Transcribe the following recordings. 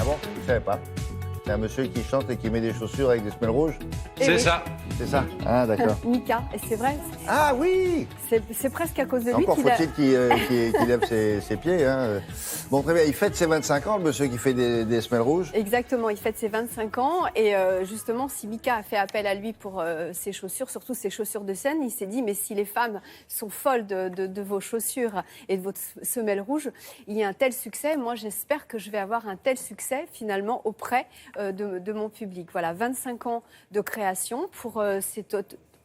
bon? Je ne savais pas. C'est un monsieur qui chante et qui met des chaussures avec des semelles rouges? C'est oui. ça. C'est ça? Ah, d'accord. Mika, et c'est vrai, Ah oui! c'est presque à cause de lui Encore qu'il a... faut-il qu'il lève ses pieds. Hein. Bon, très bien. Il fête ses 25 ans, le monsieur qui fait des semelles rouges? Exactement, il fête ses 25 ans et justement, si Mika a fait appel à lui pour ses chaussures, surtout ses chaussures de scène, il s'est dit, mais si les femmes sont folles de vos chaussures et de votre semelle rouge, il y a un tel succès, moi j'espère que je vais avoir un tel succès finalement auprès de mon public. Voilà, 25 ans de création pour cet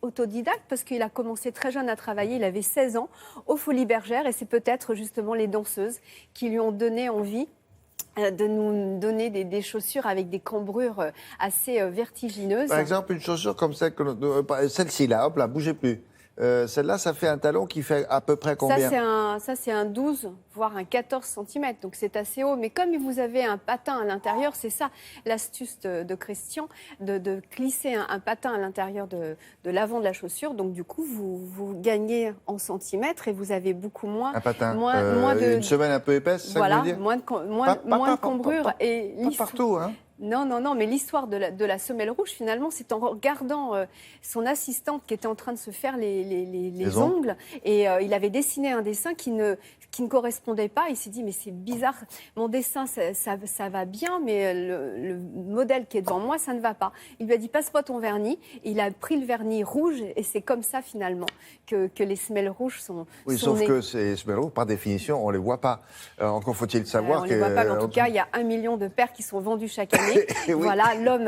autodidacte parce qu'il a commencé très jeune à travailler, il avait 16 ans aux Folies Bergères et c'est peut-être justement les danseuses qui lui ont donné envie de nous donner des chaussures avec des cambrures assez vertigineuses. Par exemple, une chaussure comme celle-ci, là, hop là, bougez plus. Celle-là, ça fait un talon qui fait à peu près combien? Ça, c'est un 12, voire un 14 cm, donc c'est assez haut. Mais comme vous avez un patin à l'intérieur, c'est ça l'astuce de Christian, de glisser un patin à l'intérieur de l'avant de la chaussure. Donc du coup, vous gagnez en centimètres et vous avez beaucoup moins... Un patin. moins de, une semelle un peu épaisse, c'est ça que vous voulez dire? moins de cambrure. Et pas partout, hein? Non, mais l'histoire de la semelle rouge, finalement, c'est en regardant son assistante qui était en train de se faire les ongles. Et il avait dessiné un dessin qui ne correspondait pas. Il s'est dit, mais c'est bizarre, mon dessin, ça va bien, mais le modèle qui est devant moi, ça ne va pas. Il lui a dit, passe-moi ton vernis. Il a pris le vernis rouge et c'est comme ça, finalement, que les semelles rouges sont sauf nées. que ces semelles rouges, par définition, on ne les voit pas. Encore faut-il savoir on ne les voit pas, mais en tout cas, il y a 1 million de paires qui sont vendues chaque année. Oui. Voilà, l'homme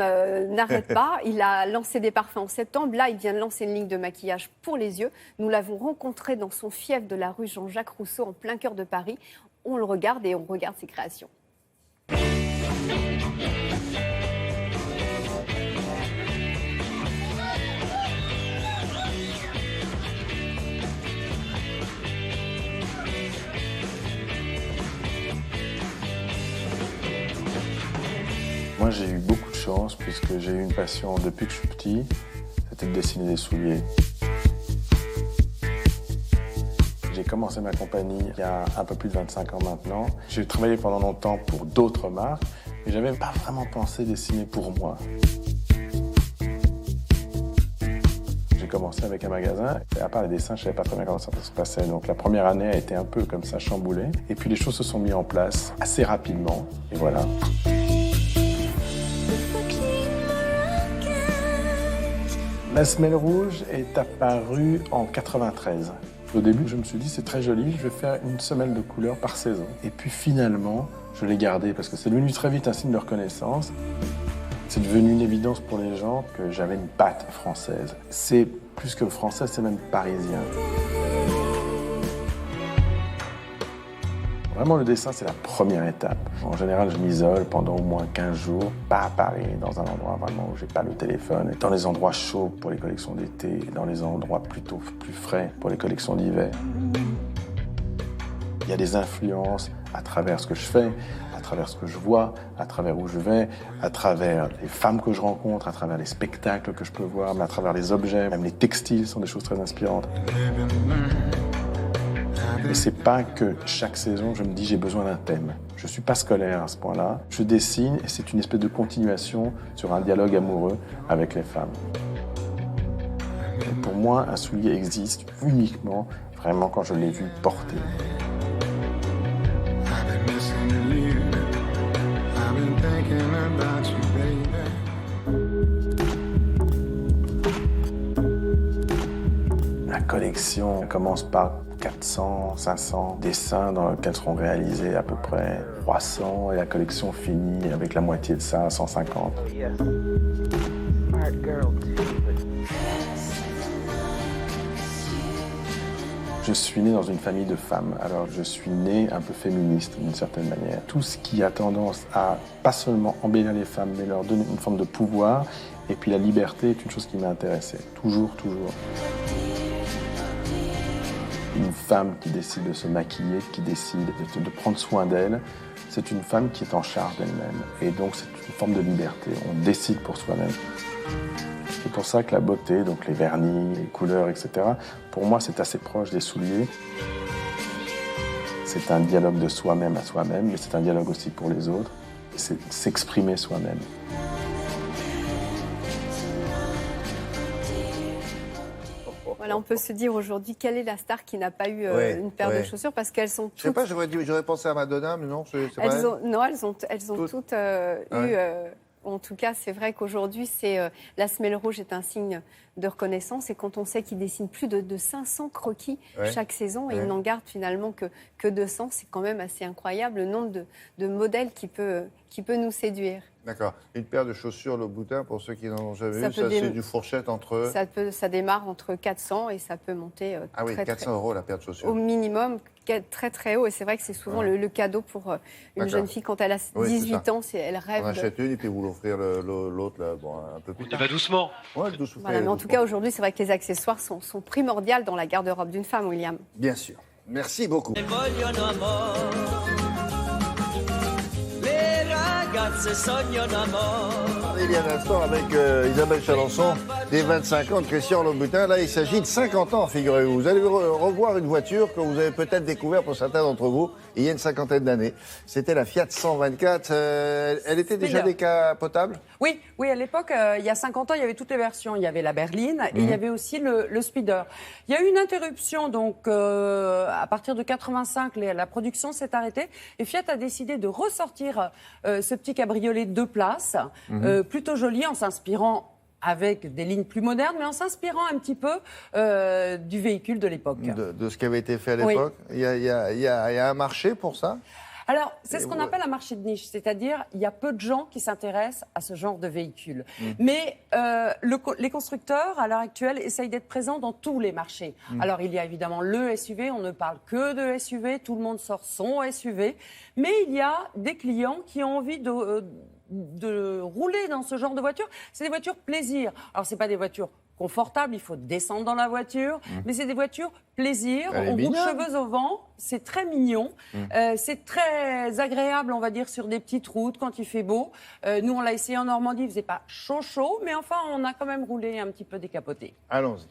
n'arrête pas. Il a lancé des parfums en septembre. Là, il vient de lancer une ligne de maquillage pour les yeux. Nous l'avons rencontré dans son fief de la rue Jean-Jacques Rousseau, en plein cœur de Paris. On le regarde et on regarde ses créations. Moi, j'ai eu beaucoup de chance puisque j'ai eu une passion depuis que je suis petit, c'était de dessiner des souliers. J'ai commencé ma compagnie il y a un peu plus de 25 ans maintenant. J'ai travaillé pendant longtemps pour d'autres marques, mais j'avais pas vraiment pensé dessiner pour moi. J'ai commencé avec un magasin, et à part les dessins, je savais pas très bien comment ça se passait. Donc la première année a été un peu comme ça chamboulée, et puis les choses se sont mises en place assez rapidement, et voilà. La semelle rouge est apparue en 93. Au début, je me suis dit, c'est très joli, je vais faire une semelle de couleur par saison. Et puis finalement, je l'ai gardée parce que c'est devenu très vite un signe de reconnaissance. C'est devenu une évidence pour les gens que j'avais une patte française. C'est plus que français, c'est même parisien. Vraiment, le dessin, c'est la première étape. En général, je m'isole pendant au moins 15 jours, pas à Paris, dans un endroit vraiment où j'ai pas le téléphone, dans les endroits chauds pour les collections d'été, dans les endroits plutôt plus frais pour les collections d'hiver. Il y a des influences à travers ce que je fais, à travers ce que je vois, à travers où je vais, à travers les femmes que je rencontre, à travers les spectacles que je peux voir, mais à travers les objets, même les textiles sont des choses très inspirantes. Mais c'est pas que chaque saison, je me dis j'ai besoin d'un thème. Je suis pas scolaire à ce point-là. Je dessine et c'est une espèce de continuation sur un dialogue amoureux avec les femmes. Et pour moi, un soulier existe uniquement, vraiment, quand je l'ai vu porter. La collection commence par 400, 500 dessins dans lesquels seront réalisés à peu près 300 et la collection finit avec la moitié de ça, 150. Je suis né dans une famille de femmes, alors je suis né un peu féministe d'une certaine manière. Tout ce qui a tendance à pas seulement embellir les femmes, mais leur donner une forme de pouvoir, et puis la liberté est une chose qui m'a intéressé, toujours. Une femme qui décide de se maquiller, qui décide de prendre soin d'elle, c'est une femme qui est en charge d'elle-même. Et donc c'est une forme de liberté, on décide pour soi-même. C'est pour ça que la beauté, donc les vernis, les couleurs, etc., pour moi c'est assez proche des souliers. C'est un dialogue de soi-même à soi-même, mais c'est un dialogue aussi pour les autres. c'est s'exprimer soi-même. Voilà, on peut se dire aujourd'hui quelle est la star qui n'a pas eu une paire de chaussures parce qu'elles sont toutes. Je sais pas, j'aurais pensé à Madonna, mais non, c'est vrai. Elles ont toutes eu. En tout cas, c'est vrai qu'aujourd'hui, la semelle rouge est un signe de reconnaissance. Et quand on sait qu'il dessine plus de 500 croquis chaque saison, et il n'en garde finalement que 200, c'est quand même assez incroyable le nombre de modèles qui peut nous séduire. D'accord. Une paire de chaussures Louboutin, pour ceux qui n'en ont jamais vu, ça c'est du fourchette entre... Ça démarre entre 400 et ça peut monter Ah oui, 400 € la paire de chaussures. Au minimum, très très haut. Et c'est vrai que c'est souvent le cadeau pour une jeune fille quand elle a 18 ans. Elle rêve. On achète une et puis vous l'offrir l'autre un peu plus tard. On y va doucement. Ouais, doucement. Voilà, mais en tout cas, aujourd'hui, c'est vrai que les accessoires sont primordiaux dans la garde-robe d'une femme, William. Bien sûr. Merci beaucoup. Il y a un instant avec Isabelle Chalençon, des 25 ans de Christian Louboutin. Là, il s'agit de 50 ans, figurez-vous. Vous allez revoir une voiture que vous avez peut-être découverte pour certains d'entre vous il y a une cinquantaine d'années. C'était la Fiat 124. Elle était déjà décapotable ? Oui, à l'époque, il y a 50 ans, il y avait toutes les versions. Il y avait la berline et il y avait aussi le speeder. Il y a eu une interruption, donc à partir de 85, la production s'est arrêtée et Fiat a décidé de ressortir ce petit cabriolet 2 places, plutôt joli, en s'inspirant avec des lignes plus modernes, mais en s'inspirant un petit peu du véhicule de l'époque. De ce qui avait été fait à l'époque. Il y a un marché pour ça ? Alors, c'est ce qu'on appelle un marché de niche, c'est-à-dire il y a peu de gens qui s'intéressent à ce genre de véhicule. Mais les constructeurs, à l'heure actuelle, essayent d'être présents dans tous les marchés. Alors, il y a évidemment le SUV, on ne parle que de SUV, tout le monde sort son SUV, mais il y a des clients qui ont envie de rouler dans ce genre de voiture. C'est des voitures plaisir. Alors, c'est pas des voitures confortable, il faut descendre dans la voiture, mais c'est des voitures plaisir, on roule cheveux au vent, c'est très mignon, c'est très agréable, on va dire, sur des petites routes quand il fait beau. Nous, on l'a essayé en Normandie, il faisait pas chaud, mais enfin, on a quand même roulé un petit peu décapoté. Allons-y.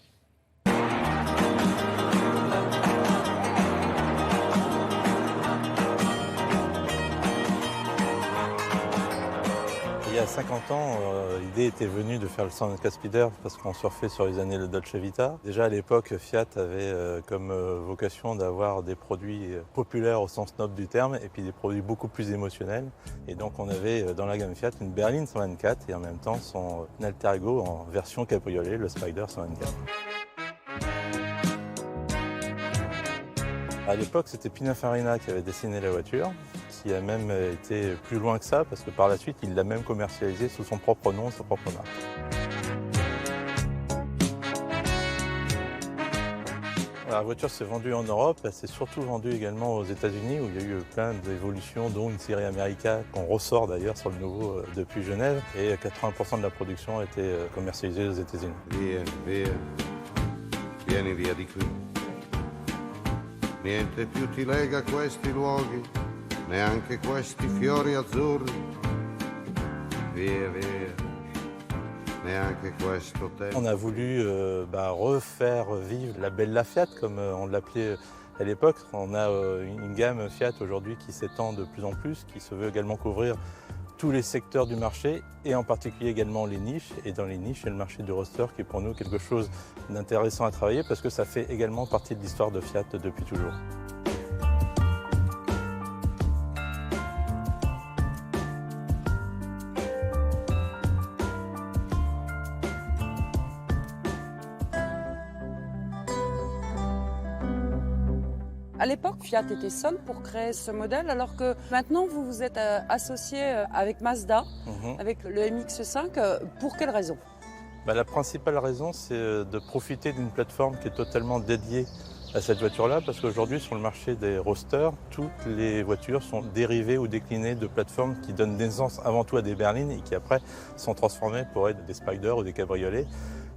Il y a 50 ans, l'idée était venue de faire le 124 Speeder parce qu'on surfait sur les années le Dolce Vita. Déjà à l'époque, Fiat avait comme vocation d'avoir des produits populaires au sens noble du terme et puis des produits beaucoup plus émotionnels. Et donc on avait dans la gamme Fiat une berline 124 et en même temps son alter ego en version cabriolet, le Spider 124. À l'époque, c'était Pininfarina qui avait dessiné la voiture, qui a même été plus loin que ça, parce que par la suite, il l'a même commercialisée sous son propre nom, sa propre marque. La voiture s'est vendue en Europe, elle s'est surtout vendue également aux États-Unis, où il y a eu plein d'évolutions, dont une série America, qu'on ressort d'ailleurs sur le nouveau depuis Genève, et 80% de la production a été commercialisée aux États-Unis. Vieni via di qui. Niente più ti lega questi luoghi, neanche questi fiori azzurri. Via, neanche questo tempo. On a voulu refaire vivre la Bella Fiat, comme on l'appelait à l'époque. On a une gamme Fiat aujourd'hui qui s'étend de plus en plus, qui se veut également couvrir tous les secteurs du marché et en particulier également les niches. Et dans les niches, il y a le marché du roadster qui est pour nous quelque chose d'intéressant à travailler parce que ça fait également partie de l'histoire de Fiat depuis toujours. À l'époque, Fiat était seul pour créer ce modèle, alors que maintenant, vous vous êtes associé avec Mazda, avec le MX-5. Pour quelle raison ? La principale raison, c'est de profiter d'une plateforme qui est totalement dédiée à cette voiture-là, parce qu'aujourd'hui, sur le marché des roadsters, toutes les voitures sont dérivées ou déclinées de plateformes qui donnent naissance avant tout à des berlines et qui après sont transformées pour être des spiders ou des cabriolets.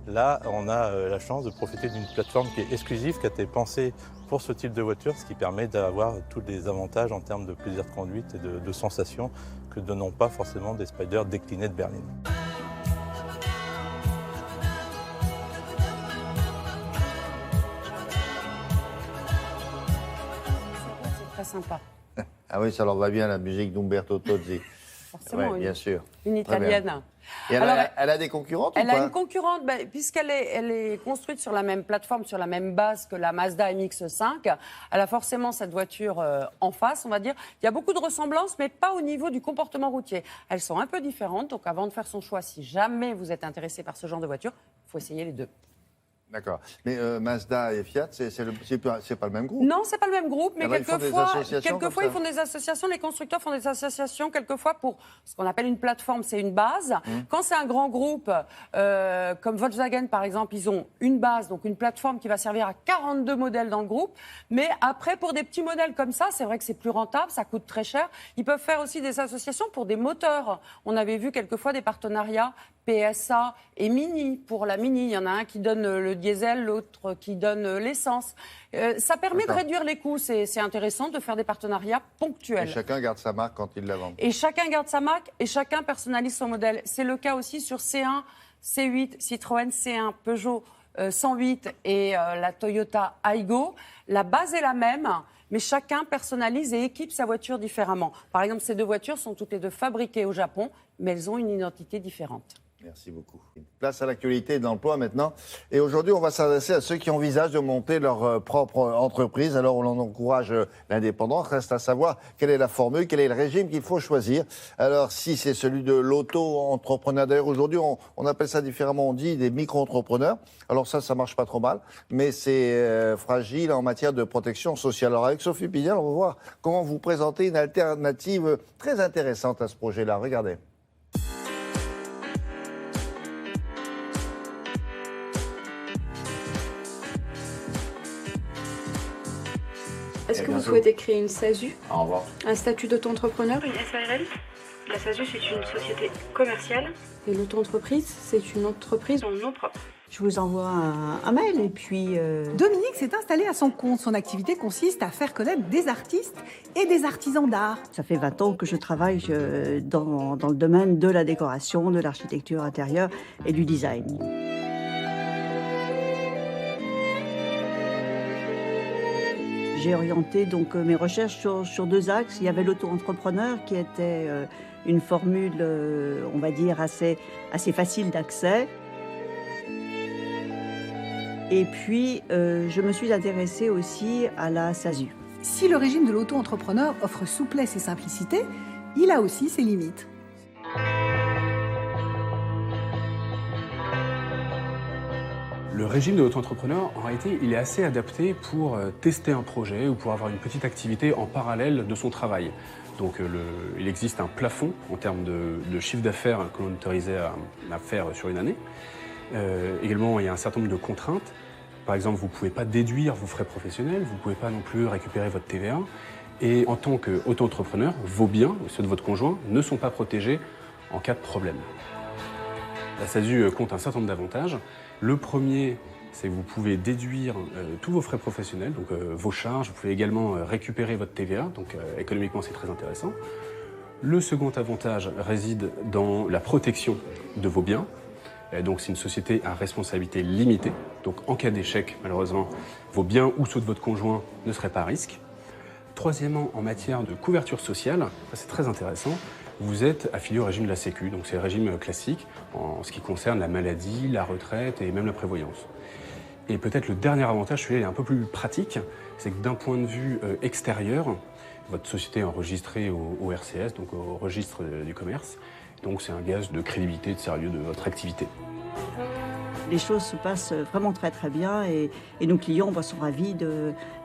Là, on a la chance de profiter d'une plateforme qui est exclusive, qui a été pensée pour ce type de voiture, ce qui permet d'avoir tous les avantages en termes de plaisir de conduite et de sensations que ne donnent pas forcément des spiders déclinés de berline. C'est très sympa. Ah oui, ça leur va bien la musique d'Umberto Tozzi. forcément, Ouais, bien sûr. une Très bien. italienne. Et elle, Alors, elle a des concurrentes Elle ou a pas une concurrente, puisqu'elle est construite sur la même plateforme, sur la même base que la Mazda MX-5. Elle a forcément cette voiture en face, on va dire. Il y a beaucoup de ressemblances, mais pas au niveau du comportement routier. Elles sont un peu différentes, donc avant de faire son choix, si jamais vous êtes intéressé par ce genre de voiture, il faut essayer les deux. D'accord. Mais Mazda et Fiat, c'est pas le même groupe. Non, c'est pas le même groupe, mais Alors, ils font des quelquefois, associations comme ils ça. font des associations. Les constructeurs font des associations quelquefois pour ce qu'on appelle une plateforme, c'est une base. Quand c'est un grand groupe comme Volkswagen par exemple, ils ont une base, donc une plateforme qui va servir à 42 modèles dans le groupe. Mais après, pour des petits modèles comme ça, c'est vrai que c'est plus rentable, ça coûte très cher. Ils peuvent faire aussi des associations pour des moteurs. On avait vu quelquefois des partenariats PSA et Mini. Pour la Mini, il y en a un qui donne le diesel, l'autre qui donne l'essence. Ça permet de D'accord. réduire les coûts. C'est intéressant de faire des partenariats Et ponctuels. chacun garde sa marque quand il la vend. Et chacun garde sa marque et chacun personnalise son modèle. C'est le cas aussi sur C1, C8, Citroën C1, Peugeot 108 et la Toyota Aygo. La base est la même, mais chacun personnalise et équipe sa voiture différemment. Par exemple, ces deux voitures sont toutes les deux fabriquées au Japon, mais elles ont une identité différente. Merci beaucoup. Place à l'actualité et de l'emploi maintenant. Et aujourd'hui, on va s'adresser à ceux qui envisagent de monter leur propre entreprise. Alors, on en encourage l'indépendance. Reste à savoir quelle est la formule, quel est le régime qu'il faut choisir. Alors, si c'est celui de l'auto-entrepreneur, d'ailleurs, aujourd'hui, on appelle ça différemment, on dit des micro-entrepreneurs. Alors ça marche pas trop mal, mais c'est fragile en matière de protection sociale. Alors, avec Sophie Pignal, on va voir comment vous présenter une alternative très intéressante à ce projet-là. Regardez. Est-ce que vous souhaitez créer une SASU, Au revoir. un statut d'auto-entrepreneur? Une SARL. La SASU, c'est une société commerciale Et l'auto-entreprise, c'est une entreprise. en nom propre. Je vous envoie un mail et puis... Dominique s'est installée à son compte. Son activité consiste à faire connaître des artistes et des artisans d'art. Ça fait 20 ans que je travaille dans le domaine de la décoration, de l'architecture intérieure et du design. J'ai orienté donc mes recherches sur deux axes. Il y avait l'auto-entrepreneur qui était une formule, on va dire, assez facile d'accès. Et puis, je me suis intéressée aussi à la SASU. Si le régime de l'auto-entrepreneur offre souplesse et simplicité, il a aussi ses limites. Le régime de l'auto-entrepreneur, en réalité, il est assez adapté pour tester un projet ou pour avoir une petite activité en parallèle de son travail. Donc il existe un plafond en termes de chiffre d'affaires que l'on est autorisé à faire sur une année. Également, il y a un certain nombre de contraintes. Par exemple, vous ne pouvez pas déduire vos frais professionnels, vous ne pouvez pas non plus récupérer votre TVA. Et en tant qu'auto-entrepreneur, vos biens, ceux de votre conjoint, ne sont pas protégés en cas de problème. La SASU compte un certain nombre d'avantages. Le premier, c'est que vous pouvez déduire tous vos frais professionnels, donc vos charges. Vous pouvez également récupérer votre TVA, donc économiquement c'est très intéressant. Le second avantage réside dans la protection de vos biens. Donc c'est une société à responsabilité limitée. Donc en cas d'échec, malheureusement, vos biens ou ceux de votre conjoint ne seraient pas à risque. Troisièmement, en matière de couverture sociale, c'est très intéressant, vous êtes affilié au régime de la Sécu, donc c'est le régime classique en ce qui concerne la maladie, la retraite et même la prévoyance. Et peut-être le dernier avantage, celui-là il est un peu plus pratique, c'est que d'un point de vue extérieur, votre société est enregistrée au RCS, donc au registre du commerce, donc c'est un gage de crédibilité et de sérieux de votre activité. Les choses se passent vraiment très très bien et nos clients sont ravis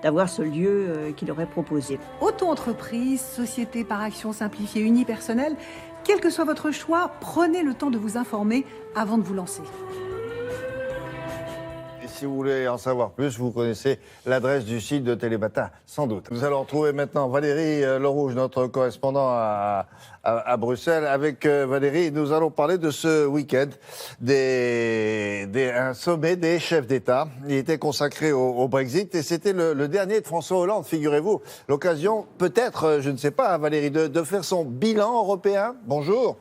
d'avoir ce lieu qu'ils leur est proposé. Auto-entreprise, société par action simplifiée, unipersonnelle, quel que soit votre choix, prenez le temps de vous informer avant de vous lancer. Et si vous voulez en savoir plus, vous connaissez l'adresse du site de Télématin, sans doute. Nous allons retrouver maintenant Valérie Lerouge, notre correspondant à Bruxelles. Avec Valérie, nous allons parler de ce week-end, un sommet des chefs d'État. Il était consacré au Brexit et c'était le dernier de François Hollande, figurez-vous. L'occasion, peut-être, je ne sais pas, Valérie, de faire son bilan européen. Bonjour.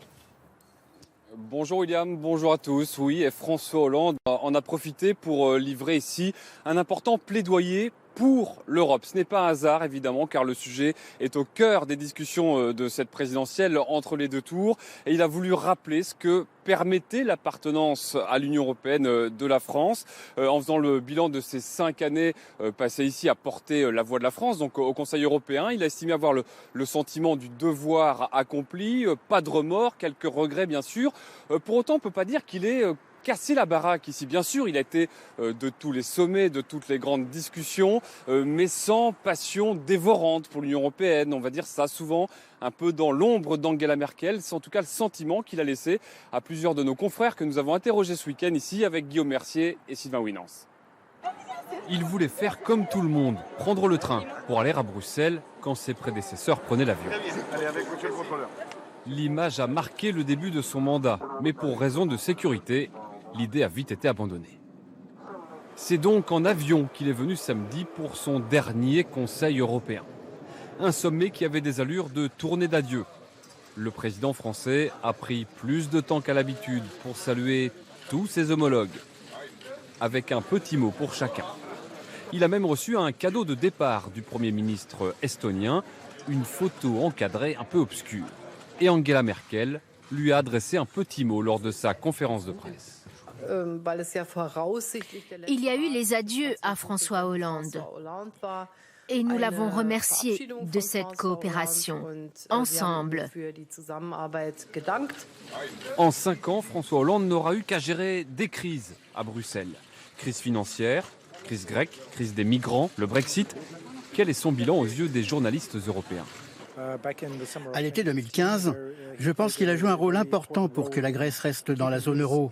Bonjour William, bonjour à tous. Oui, et François Hollande en a profité pour livrer ici un important plaidoyer pour l'Europe. Ce n'est pas un hasard, évidemment, car le sujet est au cœur des discussions de cette présidentielle entre les deux tours. Et il a voulu rappeler ce que permettait l'appartenance à l'Union européenne de la France. En faisant le bilan de ces 5 années passées ici à porter la voix de la France, donc au Conseil européen, il a estimé avoir le sentiment du devoir accompli, pas de remords, quelques regrets bien sûr. Pour autant, on ne peut pas dire qu'il est casser la baraque ici. Bien sûr, il a été de tous les sommets, de toutes les grandes discussions, mais sans passion dévorante pour l'Union européenne. On va dire ça souvent un peu dans l'ombre d'Angela Merkel. C'est en tout cas le sentiment qu'il a laissé à plusieurs de nos confrères que nous avons interrogés ce week-end ici avec Guillaume Mercier et Sylvain Winans. Il voulait faire comme tout le monde, prendre le train pour aller à Bruxelles quand ses prédécesseurs prenaient l'avion. Allez, avec monsieur le contrôleur. L'image a marqué le début de son mandat, mais pour raison de sécurité, l'idée a vite été abandonnée. C'est donc en avion qu'il est venu samedi pour son dernier Conseil européen. Un sommet qui avait des allures de tournée d'adieu. Le président français a pris plus de temps qu'à l'habitude pour saluer tous ses homologues, avec un petit mot pour chacun. Il a même reçu un cadeau de départ du Premier ministre estonien, une photo encadrée un peu obscure. Et Angela Merkel lui a adressé un petit mot lors de sa conférence de presse. Il y a eu les adieux à François Hollande et nous l'avons remercié de cette coopération ensemble. En 5 ans, François Hollande n'aura eu qu'à gérer des crises à Bruxelles. Crise financière, crise grecque, crise des migrants, le Brexit. Quel est son bilan aux yeux des journalistes européens ? À l'été 2015, je pense qu'il a joué un rôle important pour que la Grèce reste dans la zone euro.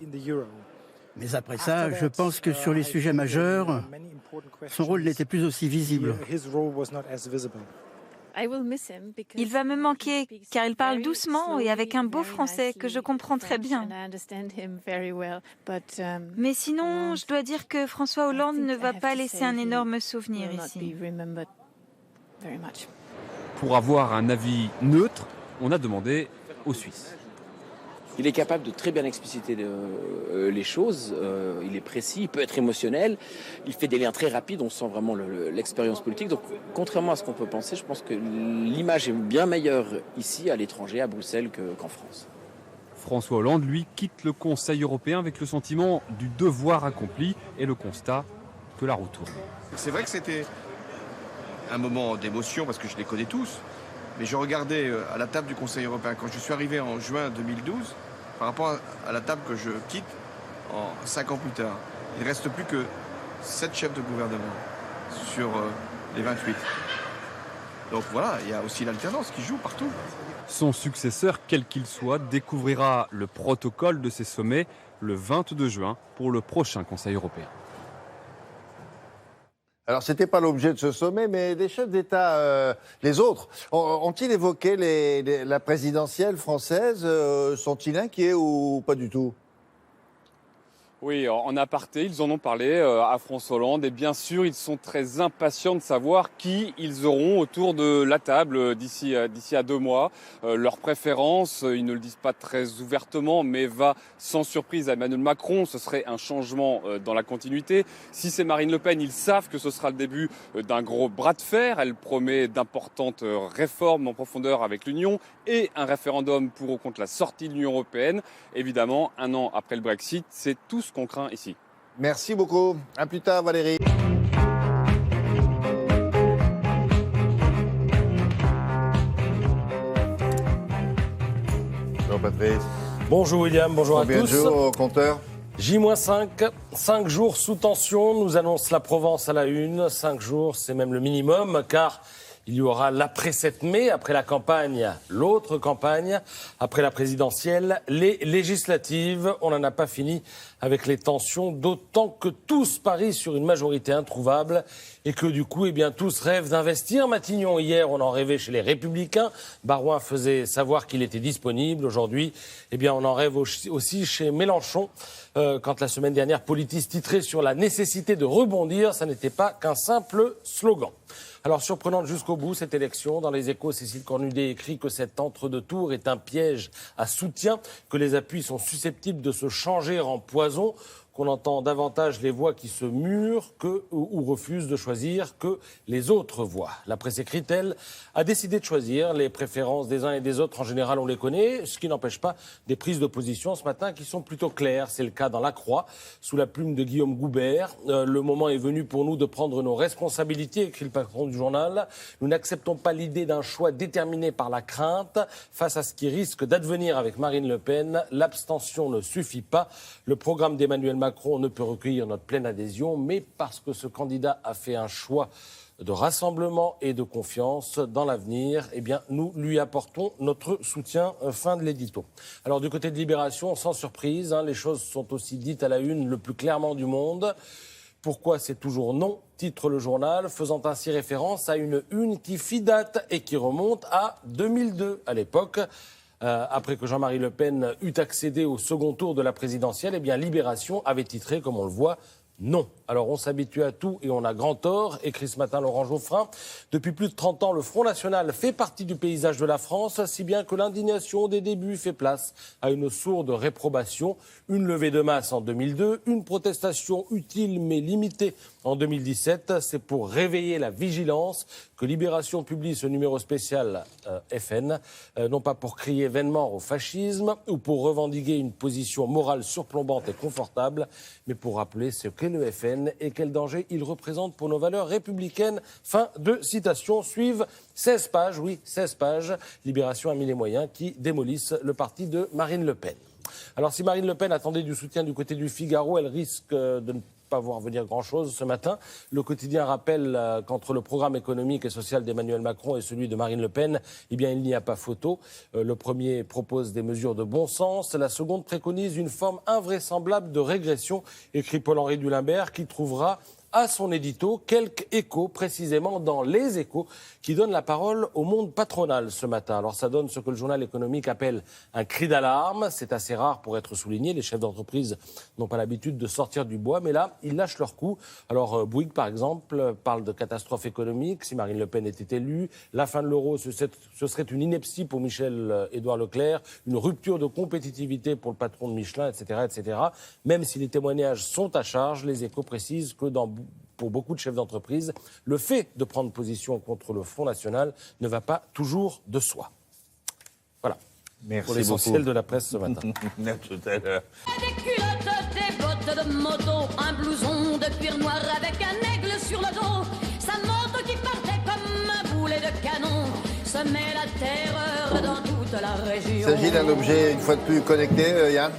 Mais après ça, je pense que sur les sujets majeurs, son rôle n'était plus aussi visible. Il va me manquer car il parle doucement et avec un beau français que je comprends très bien. Mais sinon, je dois dire que François Hollande ne va pas laisser un énorme souvenir ici. Pour avoir un avis neutre, on a demandé aux Suisses. Il est capable de très bien expliciter les choses, il est précis, il peut être émotionnel, il fait des liens très rapides, on sent vraiment l'expérience politique. Donc contrairement à ce qu'on peut penser, je pense que l'image est bien meilleure ici, à l'étranger, à Bruxelles, qu'en France. François Hollande, lui, quitte le Conseil européen avec le sentiment du devoir accompli et le constat que la roue tourne. C'est vrai que c'était un moment d'émotion parce que je les connais tous, mais je regardais à la table du Conseil européen quand je suis arrivé en juin 2012, par rapport à la table que je quitte 5 ans plus tard. Il ne reste plus que 7 chefs de gouvernement sur les 28. Donc voilà, il y a aussi l'alternance qui joue partout. Son successeur, quel qu'il soit, découvrira le protocole de ces sommets le 22 juin pour le prochain Conseil européen. Alors, ce n'était pas l'objet de ce sommet, mais les chefs d'État, les autres, ont-ils évoqué la présidentielle française? Sont-ils inquiets ou pas du tout? Oui, en aparté, ils en ont parlé à François Hollande et bien sûr, ils sont très impatients de savoir qui ils auront autour de la table d'ici à 2 mois. Leurs préférences, ils ne le disent pas très ouvertement, mais va sans surprise à Emmanuel Macron. Ce serait un changement dans la continuité. Si c'est Marine Le Pen, ils savent que ce sera le début d'un gros bras de fer. Elle promet d'importantes réformes en profondeur avec l'Union et un référendum pour ou contre la sortie de l'Union européenne. Évidemment, 1 an après le Brexit, c'est tout ce qu'on craint ici. Merci beaucoup. À plus tard, Valérie. Bonjour Patrice. Bonjour William, bonjour à tous. Bonjour compteur. J-5, 5 jours sous tension, nous annonce la Provence à la une. 5 jours, c'est même le minimum, car il y aura l'après 7 mai, après la campagne, l'autre campagne, après la présidentielle, les législatives. On n'en a pas fini avec les tensions, d'autant que tous parient sur une majorité introuvable et que du coup, tous rêvent d'investir. Matignon, hier, on en rêvait chez les Républicains. Barouin faisait savoir qu'il était disponible. Aujourd'hui, on en rêve aussi chez Mélenchon. Quand la semaine dernière, Politis titrait sur la nécessité de rebondir, ça n'était pas qu'un simple slogan. Alors, surprenante jusqu'au bout, cette élection. Dans les Échos, Cécile Cornudet écrit que cet entre-deux-tours est un piège à soutien, que les appuis sont susceptibles de se changer en poison, qu'on entend davantage les voix qui se murent ou refusent de choisir que les autres voix. La presse écrite, elle, a décidé de choisir. Les préférences des uns et des autres, en général, on les connaît, ce qui n'empêche pas des prises de position ce matin qui sont plutôt claires. C'est le cas dans La Croix, sous la plume de Guillaume Goubert. Le moment est venu pour nous de prendre nos responsabilités, écrit le patron du journal. Nous n'acceptons pas l'idée d'un choix déterminé par la crainte. Face à ce qui risque d'advenir avec Marine Le Pen, l'abstention ne suffit pas. Le programme d'Emmanuel Macron ne peut recueillir notre pleine adhésion, mais parce que ce candidat a fait un choix de rassemblement et de confiance dans l'avenir, eh bien, nous lui apportons notre soutien. Fin de l'édito. Alors, du côté de Libération, sans surprise, les choses sont aussi dites à la une le plus clairement du monde. Pourquoi c'est toujours non, titre le journal, faisant ainsi référence à une une qui fit date et qui remonte à 2002. À l'époque, après que Jean-Marie Le Pen eut accédé au second tour de la présidentielle, eh bien Libération avait titré, comme on le voit, non. Alors on s'habitue à tout et on a grand tort, écrit ce matin Laurent Geoffrin. Depuis plus de 30 ans, le Front National fait partie du paysage de la France, si bien que l'indignation des débuts fait place à une sourde réprobation. Une levée de masse en 2002, une protestation utile mais limitée en 2017. C'est pour réveiller la vigilance que Libération publie ce numéro spécial FN, non pas pour crier vainement au fascisme ou pour revendiquer une position morale surplombante et confortable, mais pour rappeler ce qu'est le FN et quel danger il représente pour nos valeurs républicaines. Fin de citation. Suivent 16 pages, oui, 16 pages. Libération a mis les moyens qui démolissent le parti de Marine Le Pen. Alors si Marine Le Pen attendait du soutien du côté du Figaro, elle risque de ne pas voir venir grand-chose ce matin. Le quotidien rappelle qu'entre le programme économique et social d'Emmanuel Macron et celui de Marine Le Pen, eh bien, il n'y a pas photo. Le premier propose des mesures de bon sens. La seconde préconise une forme invraisemblable de régression, écrit Paul-Henri Dulimbert, qui trouvera à son édito quelques échos, précisément dans Les Échos, qui donnent la parole au monde patronal ce matin. Alors ça donne ce que le journal économique appelle un cri d'alarme. C'est assez rare pour être souligné. Les chefs d'entreprise n'ont pas l'habitude de sortir du bois, mais là, ils lâchent leur coup. Alors Bouygues, par exemple, parle de catastrophe économique. Si Marine Le Pen était élue, la fin de l'euro, ce serait une ineptie pour Michel-Édouard Leclerc, une rupture de compétitivité pour le patron de Michelin, etc., etc. Même si les témoignages sont à charge, Les Échos précisent que pour beaucoup de chefs d'entreprise, le fait de prendre position contre le Front National ne va pas toujours de soi. Voilà. Merci pour l'essentiel de la presse ce matin. À tout à l'heure. Des culottes, des bottes de moto, un blouson de cuir noir avec un aigle sur le dos. Sa moto qui partait comme un boulet de canon semait la terreur dans toute la région. Il s'agit d'un objet, une fois de plus, connecté, Yann ?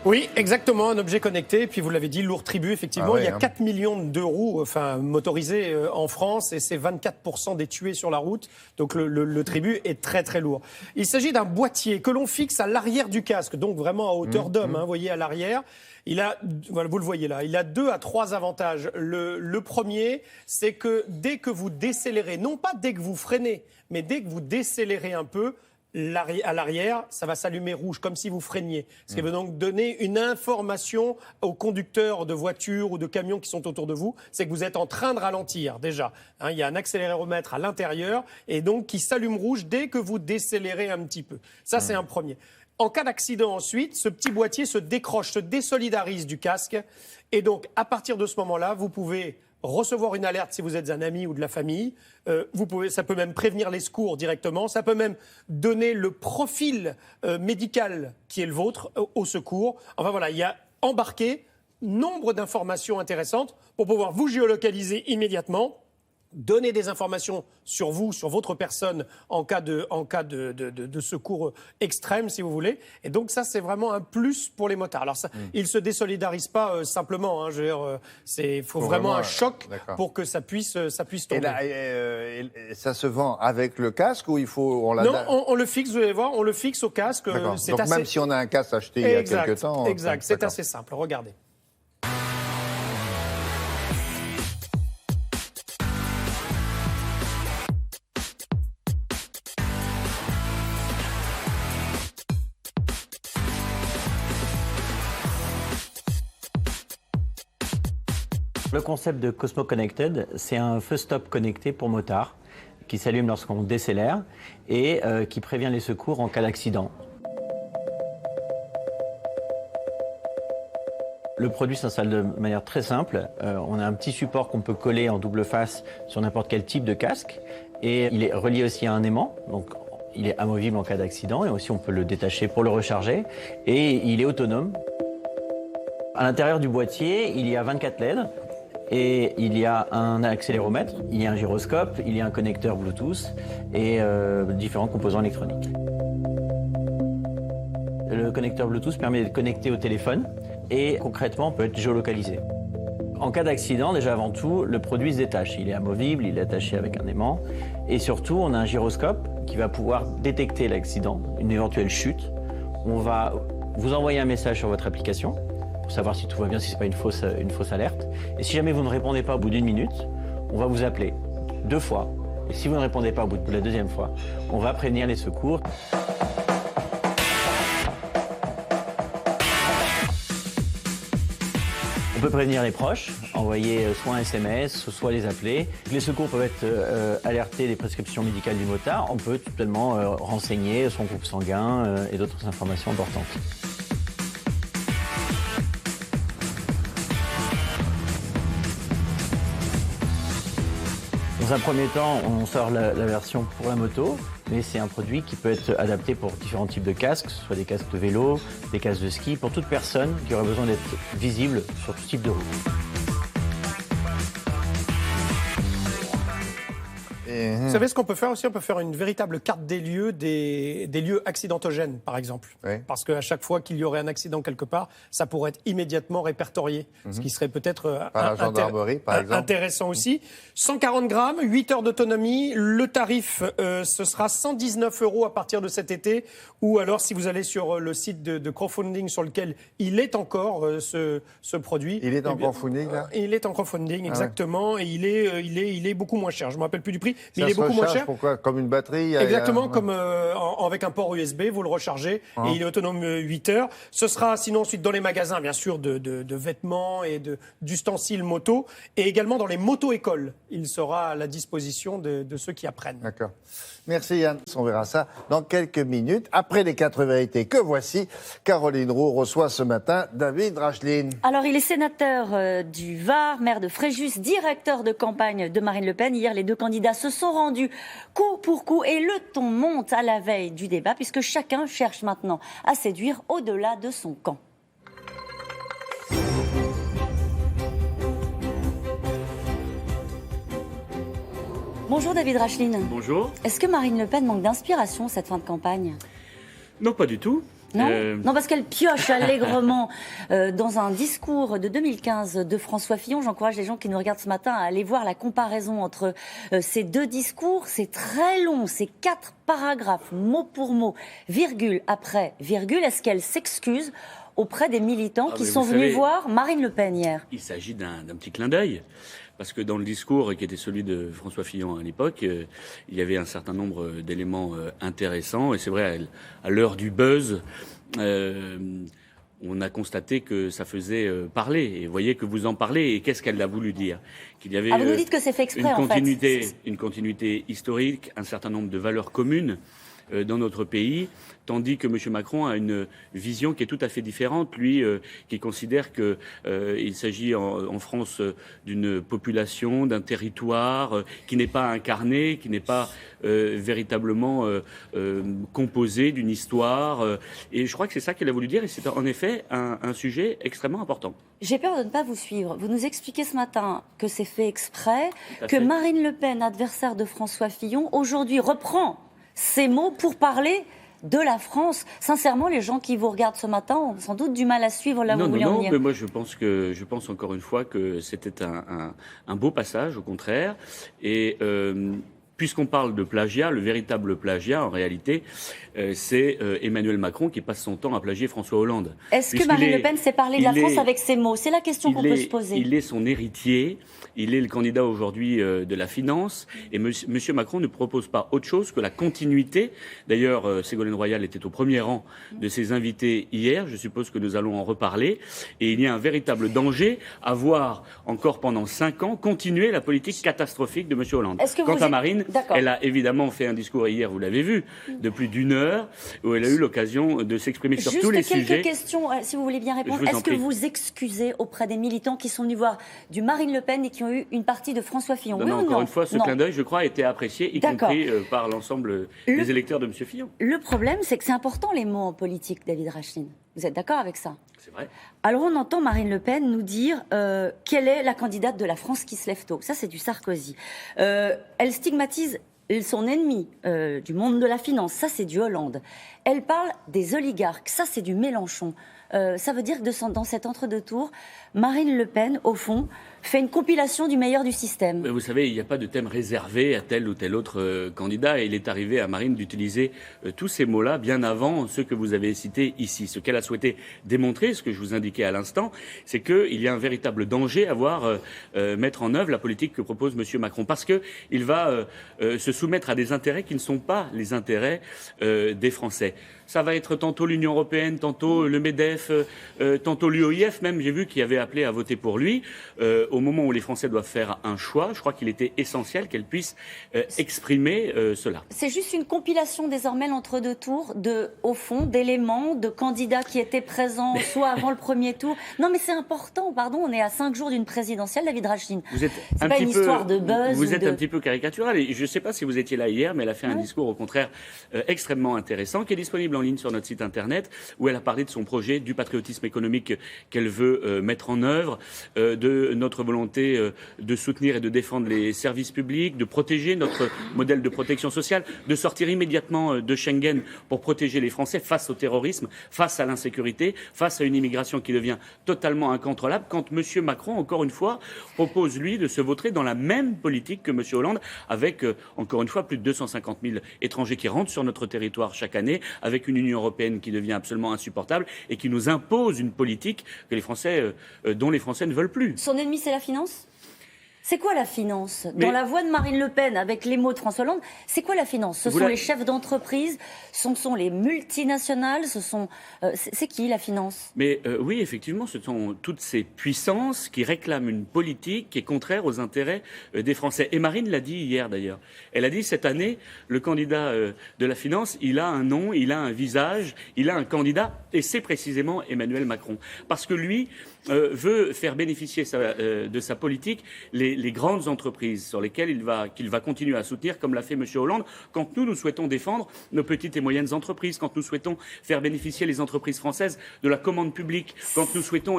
Oui, exactement, un objet connecté. Puis vous l'avez dit, lourd tribut, effectivement. Ah oui, il y a 4 millions de roues motorisées en France et c'est 24% des tués sur la route. Donc le tribut est très très lourd. Il s'agit d'un boîtier que l'on fixe à l'arrière du casque, donc vraiment à hauteur d'homme, vous voyez, à l'arrière. Voilà, vous le voyez là, il a 2 à 3 avantages. Le premier, c'est que dès que vous décélérez, non pas dès que vous freinez, mais dès que vous décélérez un peu, à l'arrière, ça va s'allumer rouge, comme si vous freiniez. Ce qui veut donc donner une information aux conducteurs de voitures ou de camions qui sont autour de vous, c'est que vous êtes en train de ralentir déjà. Il y a un accéléromètre à l'intérieur et donc qui s'allume rouge dès que vous décélérez un petit peu. Ça, c'est un premier. En cas d'accident ensuite, ce petit boîtier se décroche, se désolidarise du casque. Et donc, à partir de ce moment-là, vous pouvez recevoir une alerte si vous êtes un ami ou de la famille. Ça peut même prévenir les secours directement. Ça peut même donner le profil médical qui est le vôtre au secours. Enfin voilà, il y a embarqué nombre d'informations intéressantes pour pouvoir vous géolocaliser immédiatement, donner des informations sur vous, sur votre personne en cas de secours extrême, si vous voulez. Et donc ça, c'est vraiment un plus pour les motards. Alors ça, ils ne se désolidarisent pas simplement. Je veux dire, il faut vraiment un choc pour que ça puisse tomber. Et là, ça se vend avec le casque ou il faut... Non, on le fixe, vous allez voir, on le fixe au casque. Donc même si on a un casque acheté il y a quelques temps... Exact, c'est assez simple. Regardez. Le concept de Cosmo Connected, c'est un feu stop connecté pour motards qui s'allume lorsqu'on décélère et qui prévient les secours en cas d'accident. Le produit s'installe de manière très simple. On a un petit support qu'on peut coller en double face sur n'importe quel type de casque. Et il est relié aussi à un aimant. Donc il est amovible en cas d'accident. Et aussi on peut le détacher pour le recharger. Et il est autonome. À l'intérieur du boîtier, il y a 24 LED. Et il y a un accéléromètre, il y a un gyroscope, il y a un connecteur Bluetooth et différents composants électroniques. Le connecteur Bluetooth permet d'être connecté au téléphone et concrètement peut être géolocalisé. En cas d'accident, déjà avant tout, le produit se détache. Il est amovible, il est attaché avec un aimant et surtout on a un gyroscope qui va pouvoir détecter l'accident, une éventuelle chute. On va vous envoyer un message sur votre application pour savoir si tout va bien, si ce n'est pas une fausse alerte. Et si jamais vous ne répondez pas au bout d'une minute, on va vous appeler 2 fois. Et si vous ne répondez pas au bout de la 2e fois, on va prévenir les secours. On peut prévenir les proches, envoyer soit un SMS, soit les appeler. Les secours peuvent être alertés des prescriptions médicales du motard. On peut totalement renseigner son groupe sanguin et d'autres informations importantes. Dans un premier temps, on sort la version pour la moto, mais c'est un produit qui peut être adapté pour différents types de casques, que ce soit des casques de vélo, des casques de ski, pour toute personne qui aurait besoin d'être visible sur tout type de route. Vous savez ce qu'on peut faire aussi? On peut faire une véritable carte des lieux accidentogènes, par exemple. Oui. Parce qu'à chaque fois qu'il y aurait un accident quelque part, ça pourrait être immédiatement répertorié. Ce qui serait peut-être intéressant aussi. 140 grammes, 8 heures d'autonomie. Le tarif, ce sera 119 € à partir de cet été. Ou alors, si vous allez sur le site de crowdfunding sur lequel il est encore, ce produit. Il est en crowdfunding, là? Il est en crowdfunding, exactement. Et il est beaucoup moins cher. Je ne me rappelle plus du prix. Mais ça il est beaucoup moins cher. Pourquoi? Comme une batterie? Exactement, comme avec un port USB, vous le rechargez et il est autonome 8 heures. Ce sera sinon ensuite dans les magasins, bien sûr, de vêtements et d'ustensiles moto. Et également dans les moto-écoles. Il sera à la disposition de ceux qui apprennent. D'accord. Merci Yann. On verra ça dans quelques minutes. Après les 4 vérités que voici, Caroline Roux reçoit ce matin David Racheline. Alors, il est sénateur du Var, maire de Fréjus, directeur de campagne de Marine Le Pen. Hier, les 2 candidats se sont rendus coup pour coup et le ton monte à la veille du débat puisque chacun cherche maintenant à séduire au-delà de son camp. Bonjour David Racheline. Bonjour. Est-ce que Marine Le Pen manque d'inspiration cette fin de campagne? Non, pas du tout. Non, parce qu'elle pioche allègrement dans un discours de 2015 de François Fillon. J'encourage les gens qui nous regardent ce matin à aller voir la comparaison entre ces 2 discours. C'est très long, c'est 4 paragraphes, mot pour mot, virgule après virgule. Est-ce qu'elle s'excuse auprès des militants qui sont venus voir Marine Le Pen hier? Il s'agit d'un petit clin d'œil. Parce que dans le discours qui était celui de François Fillon à l'époque, il y avait un certain nombre d'éléments intéressants. Et c'est vrai, à l'heure du buzz, on a constaté que ça faisait parler. Et vous voyez que vous en parlez. Et qu'est-ce qu'elle a voulu dire? Qu'il y avait vous nous dites que c'est fait exprès, une continuité historique, un certain nombre de valeurs communes dans notre pays, tandis que M. Macron a une vision qui est tout à fait différente, lui, qui considère qu'il s'agit en France d'une population, d'un territoire qui n'est pas incarné, qui n'est pas véritablement composé d'une histoire. Et je crois que c'est ça qu'elle a voulu dire, et c'est en effet un sujet extrêmement important. J'ai peur de ne pas vous suivre. Vous nous expliquez ce matin que c'est fait exprès, que Marine Le Pen, adversaire de François Fillon, aujourd'hui reprend ces mots pour parler de la France. Sincèrement, les gens qui vous regardent ce matin ont sans doute du mal à suivre là où vous voulez en venir. Mais moi je pense encore une fois que c'était un beau passage, au contraire. Et puisqu'on parle de plagiat, le véritable plagiat, en réalité, c'est Emmanuel Macron qui passe son temps à plagier François Hollande. Est-ce que Marine Le Pen sait parler de la France avec ces mots? C'est la question qu'on peut se poser. Il est son héritier. Il est le candidat aujourd'hui de la finance. Et M. Macron ne propose pas autre chose que la continuité. D'ailleurs, Ségolène Royal était au premier rang de ses invités hier. Je suppose que nous allons en reparler. Et il y a un véritable danger à voir encore pendant 5 ans continuer la politique catastrophique de M. Hollande. Quant à Marine, Elle a évidemment fait un discours hier, vous l'avez vu, de plus d'1 heure, où elle a eu l'occasion de s'exprimer sur tous les sujets. Juste quelques questions, si vous voulez bien répondre. Est-ce que vous excusez auprès des militants qui sont venus voir du Marine Le Pen et qui ont eu une partie de François Fillon? Non, encore une fois, ce clin d'œil, je crois, a été apprécié, y compris par l'ensemble des électeurs de M. Fillon. Le problème, c'est que c'est important les mots en politique, David Rachlin. Vous êtes d'accord avec ça? C'est vrai. Alors on entend Marine Le Pen nous dire quelle est la candidate de la France qui se lève tôt. Ça, c'est du Sarkozy. Elle stigmatise son ennemi du monde de la finance. Ça, c'est du Hollande. Elle parle des oligarques. Ça, c'est du Mélenchon. Ça veut dire que dans cet entre-deux tours, Marine Le Pen, au fond, fait une compilation du meilleur du système. Mais vous savez, il n'y a pas de thème réservé à tel ou tel autre candidat. Et il est arrivé à Marine d'utiliser tous ces mots-là bien avant ceux que vous avez cités ici. Ce qu'elle a souhaité démontrer, ce que je vous indiquais à l'instant, c'est qu'il y a un véritable danger à voir mettre en œuvre la politique que propose M. Macron. Parce qu'il va se soumettre à des intérêts qui ne sont pas les intérêts des Français. Ça va être tantôt l'Union européenne, tantôt le MEDEF, tantôt l'UOIF même, j'ai vu, qui avait appelé à voter pour lui. Au moment où les Français doivent faire un choix, je crois qu'il était essentiel qu'elle puisse exprimer cela. C'est juste une compilation désormais l'entre-deux tours, au fond, d'éléments, de candidats qui étaient présents soit avant le premier tour. Non mais c'est important, pardon, on est à 5 jours d'une présidentielle, David Rachlin. C'est pas une histoire de buzz. Vous êtes un petit peu caricatural. Et je ne sais pas si vous étiez là hier, mais elle a fait un discours au contraire extrêmement intéressant, qui est disponible en ligne sur notre site internet, où elle a parlé de son projet, du patriotisme économique qu'elle veut mettre en œuvre, de notre volonté de soutenir et de défendre les services publics, de protéger notre modèle de protection sociale, de sortir immédiatement de Schengen pour protéger les Français face au terrorisme, face à l'insécurité, face à une immigration qui devient totalement incontrôlable, quand M. Macron, encore une fois, propose, lui, de se vautrer dans la même politique que M. Hollande, avec, encore une fois, plus de 250 000 étrangers qui rentrent sur notre territoire chaque année, avec une Union européenne qui devient absolument insupportable et qui nous impose une politique que les Français, dont les Français ne veulent plus. Son ennemi, c'est la finance ? C'est quoi la finance? Dans la voix de Marine Le Pen, avec les mots de François Hollande, c'est quoi la finance? Ce sont les chefs d'entreprise, ce sont les multinationales, c'est qui la finance? Mais oui, effectivement, ce sont toutes ces puissances qui réclament une politique qui est contraire aux intérêts des Français. Et Marine l'a dit hier d'ailleurs. Elle a dit cette année, le candidat de la finance, il a un nom, il a un visage, il a un candidat, et c'est précisément Emmanuel Macron. Parce que lui veut faire bénéficier de sa politique les grandes entreprises sur lesquelles qu'il va continuer à soutenir, comme l'a fait M. Hollande, quand nous souhaitons défendre nos petites et moyennes entreprises, quand nous souhaitons faire bénéficier les entreprises françaises de la commande publique, quand nous souhaitons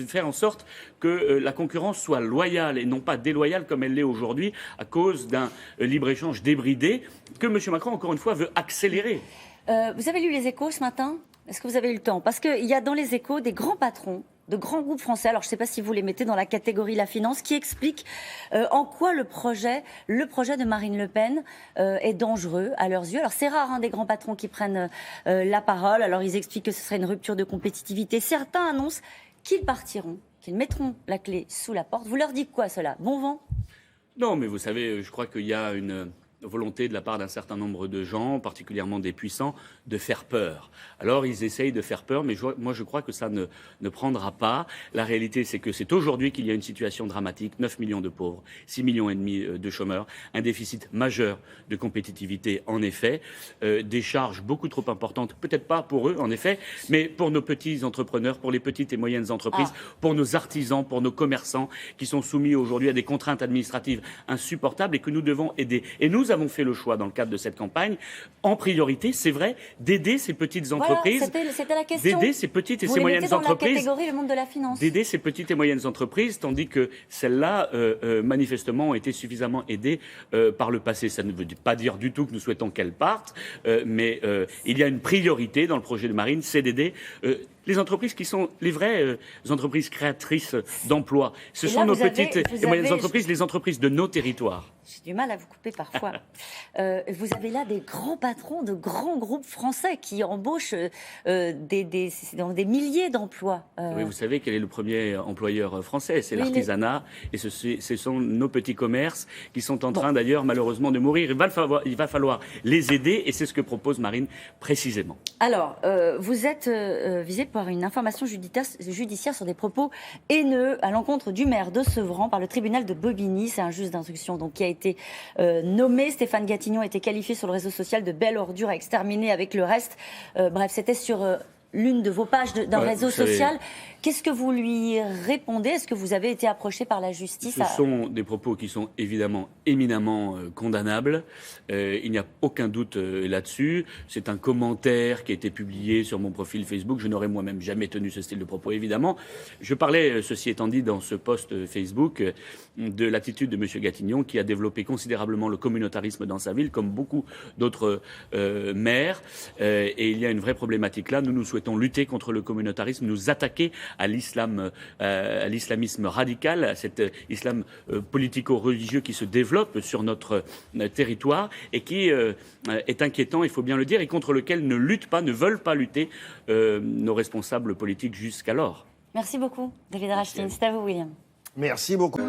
faire en sorte que la concurrence soit loyale et non pas déloyale comme elle l'est aujourd'hui à cause d'un libre-échange débridé que M. Macron, encore une fois, veut accélérer. Vous avez lu les Échos ce matin? Est-ce que vous avez eu le temps? Parce qu'il y a dans les Échos des grands patrons de grands groupes français, alors je ne sais pas si vous les mettez dans la catégorie la finance, qui expliquent en quoi le projet de Marine Le Pen est dangereux à leurs yeux. Alors c'est rare des grands patrons qui prennent la parole, alors ils expliquent que ce serait une rupture de compétitivité. Certains annoncent qu'ils partiront, qu'ils mettront la clé sous la porte. Vous leur dites quoi cela? Bon vent? Non, mais vous savez, je crois qu'il y a une volonté de la part d'un certain nombre de gens, particulièrement des puissants, de faire peur. Alors ils essayent de faire peur, mais moi je crois que ça ne prendra pas. La réalité, c'est que c'est aujourd'hui qu'il y a une situation dramatique, 9 millions de pauvres, 6,5 millions de chômeurs, un déficit majeur de compétitivité en effet, des charges beaucoup trop importantes, peut-être pas pour eux en effet, mais pour nos petits entrepreneurs, pour les petites et moyennes entreprises, pour nos artisans, pour nos commerçants qui sont soumis aujourd'hui à des contraintes administratives insupportables et que nous devons aider. Et nous avons fait le choix dans le cadre de cette campagne, en priorité, c'est vrai, d'aider ces petites entreprises, c'était la question. D'aider ces petites et ces moyennes entreprises, la catégorie, le monde de la finance. D'aider ces petites et moyennes entreprises, tandis que celles-là, manifestement, ont été suffisamment aidées par le passé. Ça ne veut pas dire du tout que nous souhaitons qu'elles partent, mais il y a une priorité dans le projet de Marine, c'est d'aider les entreprises qui sont les vraies entreprises créatrices d'emplois. Ce sont nos petites et moyennes entreprises, les entreprises de nos territoires. J'ai du mal à vous couper parfois. Vous avez là des grands patrons de grands groupes français qui embauchent des milliers d'emplois. Oui, vous savez quel est le premier employeur français? C'est l'artisanat. Et ce sont nos petits commerces qui sont en train d'ailleurs malheureusement de mourir. Il va falloir les aider et c'est ce que propose Marine précisément. Alors, vous êtes visé par une information judiciaire sur des propos haineux à l'encontre du maire de Sevran par le tribunal de Bobigny. C'est un juge d'instruction donc qui a été nommé. Stéphane Gatignon a été qualifié sur le réseau social de belle ordure à exterminer avec le reste. Bref, c'était sur l'une de vos pages d'un réseau social. Qu'est-ce que vous lui répondez? Est-ce que vous avez été approché par la justice? Ce sont des propos qui sont évidemment éminemment condamnables. Il n'y a aucun doute là-dessus. C'est un commentaire qui a été publié sur mon profil Facebook. Je n'aurais moi-même jamais tenu ce style de propos, évidemment. Je parlais, ceci étant dit, dans ce post Facebook, de l'attitude de M. Gatignon, qui a développé considérablement le communautarisme dans sa ville, comme beaucoup d'autres maires. Et il y a une vraie problématique là. Nous souhaitons lutter contre le communautarisme, nous attaquer à l'islamisme radical, à cet islam politico-religieux qui se développe sur notre territoire et qui est inquiétant, il faut bien le dire, et contre lequel ne veulent pas lutter nos responsables politiques jusqu'alors. Merci beaucoup, David Rachlin. C'est à vous, William. Merci beaucoup.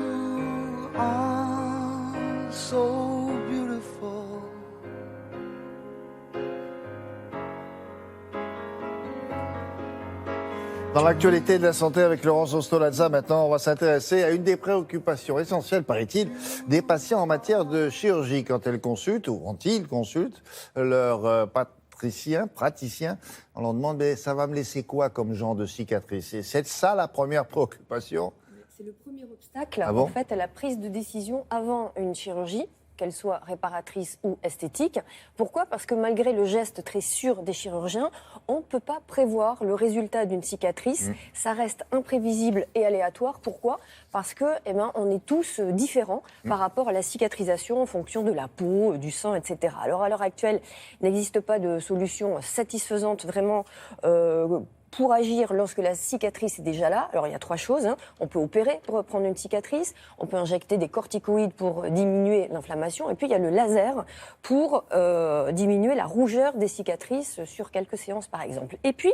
Dans l'actualité de la santé avec Laurence Ostolazza, maintenant, on va s'intéresser à une des préoccupations essentielles, paraît-il, des patients en matière de chirurgie. Quand elles consultent, ou quand ils consultent, leur praticien, on leur demande, mais ça va me laisser quoi comme genre de cicatrice? Et c'est ça la première préoccupation? C'est le premier obstacle, en fait, à la prise de décision avant une chirurgie, qu'elle soit réparatrice ou esthétique. Pourquoi? Parce que malgré le geste très sûr des chirurgiens, on ne peut pas prévoir le résultat d'une cicatrice. Ça reste imprévisible et aléatoire. Pourquoi? Parce que, on est tous différents par rapport à la cicatrisation en fonction de la peau, du sang, etc. Alors à l'heure actuelle, il n'existe pas de solution satisfaisante vraiment pour agir lorsque la cicatrice est déjà là. Alors il y a 3 choses. On peut opérer pour reprendre une cicatrice, on peut injecter des corticoïdes pour diminuer l'inflammation, et puis il y a le laser pour diminuer la rougeur des cicatrices sur quelques séances par exemple. Et puis,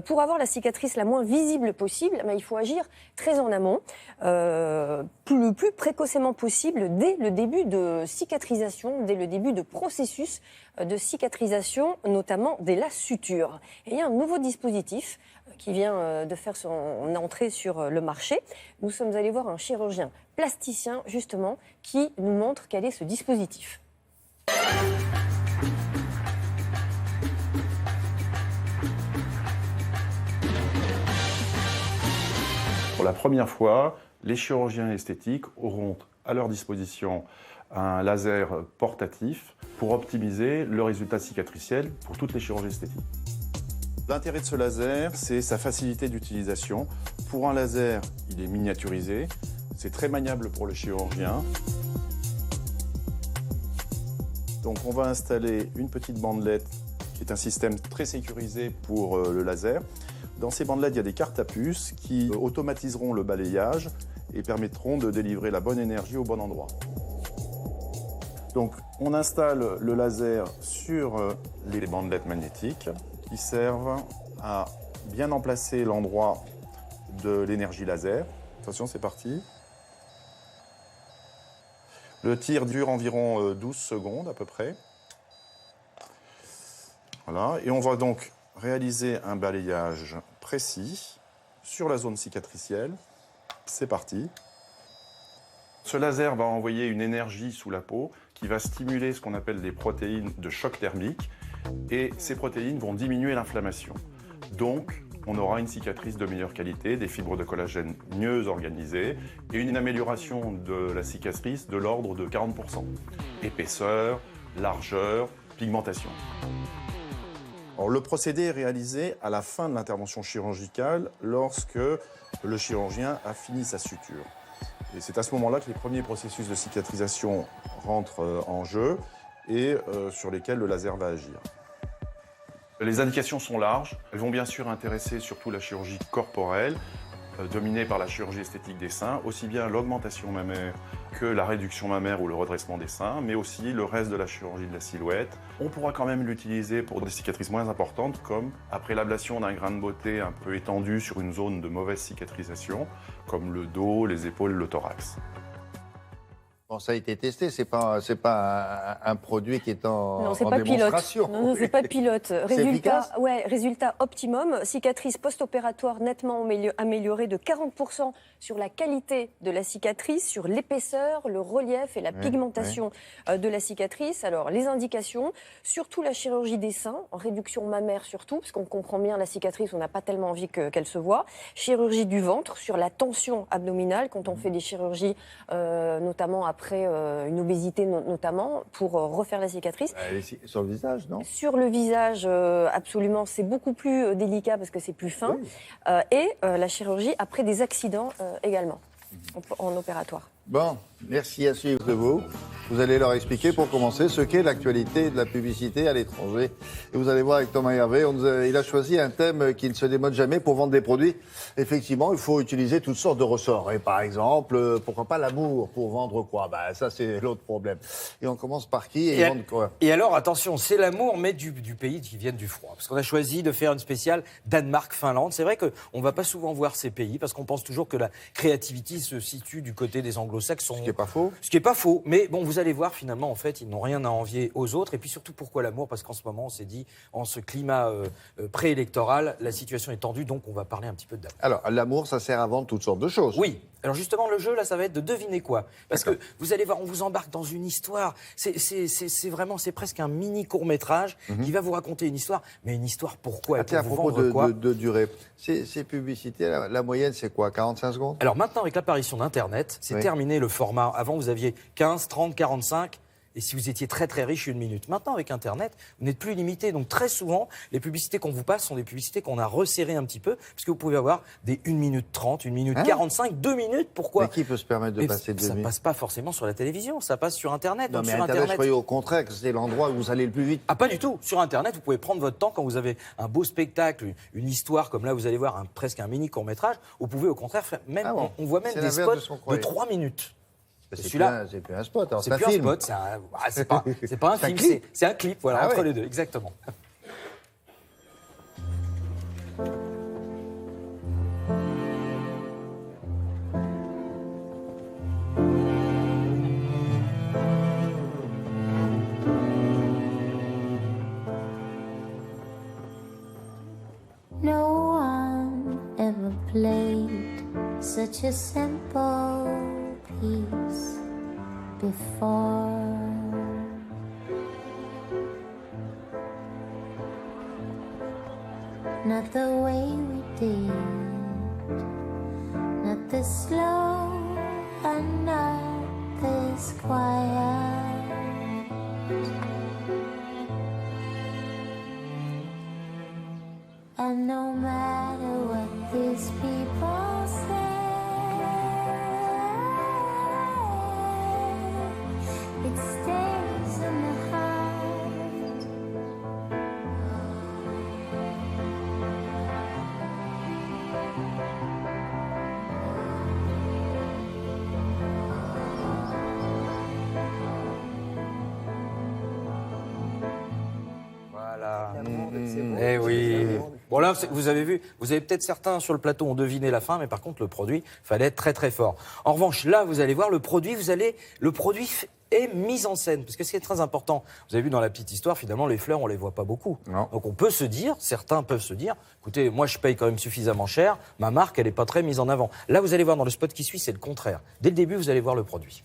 pour avoir la cicatrice la moins visible possible, il faut agir très en amont, le plus précocement possible dès le début de cicatrisation, dès le début de processus de cicatrisation, notamment dès la suture. Et il y a un nouveau dispositif qui vient de faire son entrée sur le marché. Nous sommes allés voir un chirurgien plasticien, justement, qui nous montre quel est ce dispositif. Pour la première fois, les chirurgiens esthétiques auront à leur disposition un laser portatif pour optimiser le résultat cicatriciel pour toutes les chirurgies esthétiques. L'intérêt de ce laser, c'est sa facilité d'utilisation. Pour un laser, il est miniaturisé, c'est très maniable pour le chirurgien. Donc on va installer une petite bandelette qui est un système très sécurisé pour le laser. Dans ces bandelettes, il y a des cartes à puce qui automatiseront le balayage et permettront de délivrer la bonne énergie au bon endroit. Donc on installe le laser sur les bandelettes magnétiques qui servent à bien emplacer l'endroit de l'énergie laser. Attention, c'est parti. Le tir dure environ 12 secondes à peu près. Voilà, et on va donc réaliser un balayage précis sur la zone cicatricielle. C'est parti. Ce laser va envoyer une énergie sous la peau qui va stimuler ce qu'on appelle des protéines de choc thermique, et ces protéines vont diminuer l'inflammation. Donc, on aura une cicatrice de meilleure qualité, des fibres de collagène mieux organisées et une amélioration de la cicatrice de l'ordre de 40%. Épaisseur, largeur, pigmentation. Alors, le procédé est réalisé à la fin de l'intervention chirurgicale lorsque le chirurgien a fini sa suture. Et c'est à ce moment-là que les premiers processus de cicatrisation rentrent en jeu et sur lesquels le laser va agir. Les indications sont larges. Elles vont bien sûr intéresser surtout la chirurgie corporelle, dominée par la chirurgie esthétique des seins, aussi bien l'augmentation mammaire que la réduction mammaire ou le redressement des seins, mais aussi le reste de la chirurgie de la silhouette. On pourra quand même l'utiliser pour des cicatrices moins importantes, comme après l'ablation d'un grain de beauté un peu étendu sur une zone de mauvaise cicatrisation, comme le dos, les épaules, le thorax. Bon, ça a été testé, c'est pas un produit qui est en démonstration. Non, c'est pas pilote. Efficace ? Résultat optimum. Cicatrice post-opératoire nettement améliorée de 40% sur la qualité de la cicatrice, sur l'épaisseur, le relief et la pigmentation de la cicatrice. Alors, les indications, surtout la chirurgie des seins, en réduction mammaire surtout, parce qu'on comprend bien la cicatrice, on n'a pas tellement envie qu'elle se voit. Chirurgie du ventre, sur la tension abdominale, quand on fait des chirurgies, notamment après une obésité notamment, pour refaire la cicatrice. Sur le visage, non ? Sur le visage, absolument, c'est beaucoup plus délicat parce que c'est plus fin. Oui. Et la chirurgie après des accidents également, en opératoire. Bon, merci à suivre de vous. Vous allez leur expliquer pour commencer ce qu'est l'actualité de la publicité à l'étranger. Et vous allez voir avec Thomas Hervé, il a choisi un thème qui ne se démode jamais pour vendre des produits. Effectivement, il faut utiliser toutes sortes de ressorts. Et par exemple, pourquoi pas l'amour pour vendre quoi ? Ça, c'est l'autre problème. Et on commence par qui et vendre quoi ? Et alors, attention, c'est l'amour, mais du pays qui vient du froid. Parce qu'on a choisi de faire une spéciale Danemark-Finlande. C'est vrai qu'on ne va pas souvent voir ces pays, parce qu'on pense toujours que la créativité se situe du côté des anglo-saxons. Ce qui n'est pas faux. Ce qui n'est pas faux. Mais bon, vous allez voir, finalement, en fait, ils n'ont rien à envier aux autres. Et puis surtout, pourquoi l'amour ? Parce qu'en ce moment, on s'est dit, en ce climat préélectoral, la situation est tendue, donc on va parler un petit peu d'amour. Alors, l'amour, ça sert à vendre toutes sortes de choses. Oui. Alors justement, le jeu, là, ça va être de deviner quoi. Parce que vous allez voir, on vous embarque dans une histoire. C'est presque un mini court-métrage qui va vous raconter une histoire. Mais une histoire pourquoi ? À propos de durée, ces publicités, la moyenne, c'est quoi ? 45 secondes ? Alors maintenant, avec l'apparition d'Internet, c'est terminé le format. Avant, vous aviez 15, 30, 45... Et si vous étiez très très riche, 1 minute. Maintenant, avec Internet, vous n'êtes plus limité. Donc très souvent, les publicités qu'on vous passe sont des publicités qu'on a resserrées un petit peu, puisque vous pouvez avoir des 1 minute 30, 1 minute 45, 2 minutes. Pourquoi ? Mais qui peut se permettre de passer 2 minutes ? Ça ne passe pas forcément sur la télévision, ça passe sur Internet. Non, donc mais sur Internet, je croyais au contraire que c'est l'endroit où vous allez le plus vite. Ah, pas du tout. Sur Internet, vous pouvez prendre votre temps quand vous avez un beau spectacle, une histoire, comme là, vous allez voir presque un mini court-métrage. Vous pouvez au contraire faire on voit même des spots de 3 minutes. C'est plus un spot, c'est un film. C'est pas un film, c'est un clip, voilà, entre les deux, exactement. No one ever played such a simple piece before. Not the way we did, not this slow and not this quiet. And no matter what these people say, it stays in the heart. Voilà. Eh oui. Bon là, vous avez vu, vous avez peut-être certains sur le plateau ont deviné la fin, mais par contre le produit, fallait être très très fort. En revanche, là, vous allez voir le produit, est mis en scène, parce que ce qui est très important, vous avez vu dans la petite histoire, finalement les fleurs on les voit pas beaucoup. Non. Donc on peut se dire, certains peuvent se dire, écoutez, moi je paye quand même suffisamment cher, ma marque elle est pas très mise en avant. Là vous allez voir dans le spot qui suit, c'est le contraire. Dès le début vous allez voir le produit.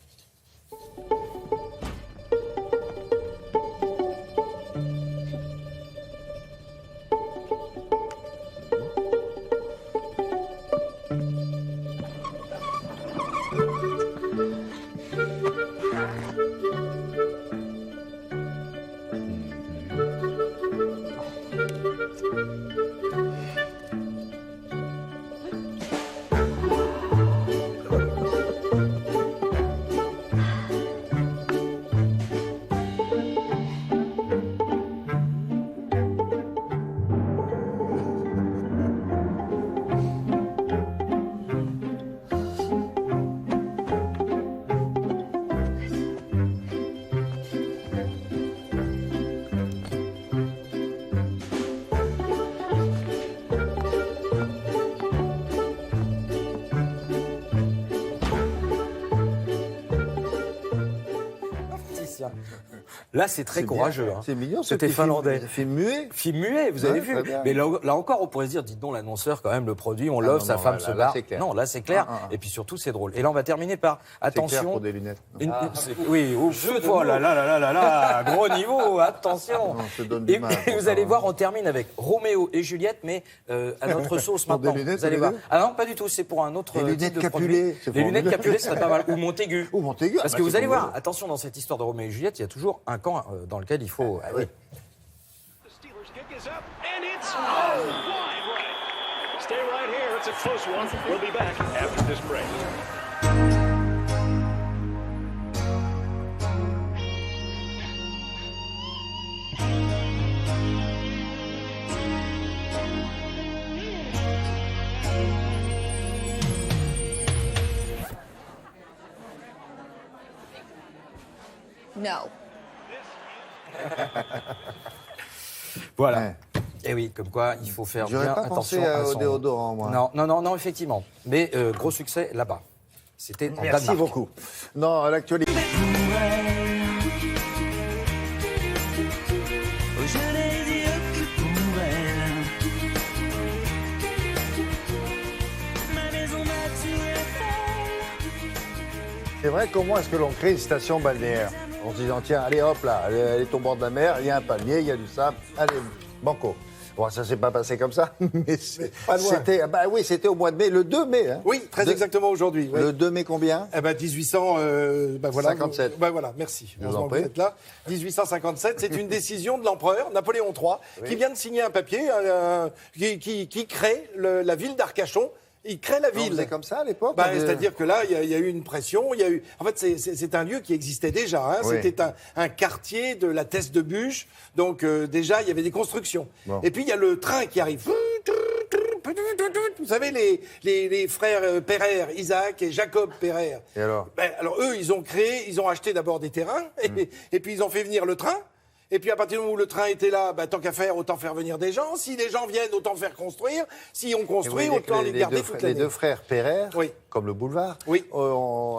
Là, c'est très courageux. C'est mignon, c'était finlandais. Film muet. Film muet, vous avez vu. Mais là encore, on pourrait se dire, dites donc, l'annonceur, quand même, le produit, on l'offre, sa femme se barre. Non, là, c'est clair. Et puis surtout, c'est drôle. Et là, on va terminer par, attention. C'est clair pour des lunettes. Oui, oh là là, gros niveau, attention. Et vous allez voir, on termine avec Roméo et Juliette, mais à notre sauce maintenant. Vous allez voir. Ah non, pas du tout, c'est pour un autre. Les lunettes capulées. Les lunettes capulées, ce serait pas mal. Ou Montaigu. Parce que bah, vous allez voir, attention, dans cette histoire de Roméo et Juliette, il y a toujours un camp dans lequel il faut. Oui. No. Voilà. Et oui, comme quoi, il faut faire bien pas attention pensé à au son... déodorant, moi. Non, effectivement. Mais gros succès là-bas. C'était en Merci Danemark. beaucoup. Non, à l'actualité. C'est vrai, comment est-ce que l'on crée une station balnéaire? En se disant, tiens, allez hop là, elle est au bord de la mer, il y a un palmier, il y a du sable, allez, banco. Bon, ça s'est pas passé comme ça, mais c'était, bah oui, c'était au mois de mai, le 2 mai. Hein. Oui, très exactement aujourd'hui. Oui. Le 2 mai combien? Eh ben 1800, voilà. 57. Voilà, merci. Je vous en prie. Vous êtes là. 1857, c'est une décision de l'empereur Napoléon III qui vient de signer un papier qui crée la ville d'Arcachon. Il crée la ville. C'est comme ça à l'époque. C'est-à-dire que là, il y a eu une pression. En fait, c'est un lieu qui existait déjà. Hein. Oui. C'était un quartier de la Teste de Bûche. Donc déjà, il y avait des constructions. Bon. Et puis il y a le train qui arrive. Vous savez, les frères Pereire, Isaac et Jacob Pereire. Et alors alors eux, ils ont acheté d'abord des terrains et puis ils ont fait venir le train. Et puis à partir du moment où le train était là, tant qu'à faire, autant faire venir des gens. Si les gens viennent, autant faire construire. Si on construit, autant les garder toute l'année. Les deux frères Pereire, comme le boulevard,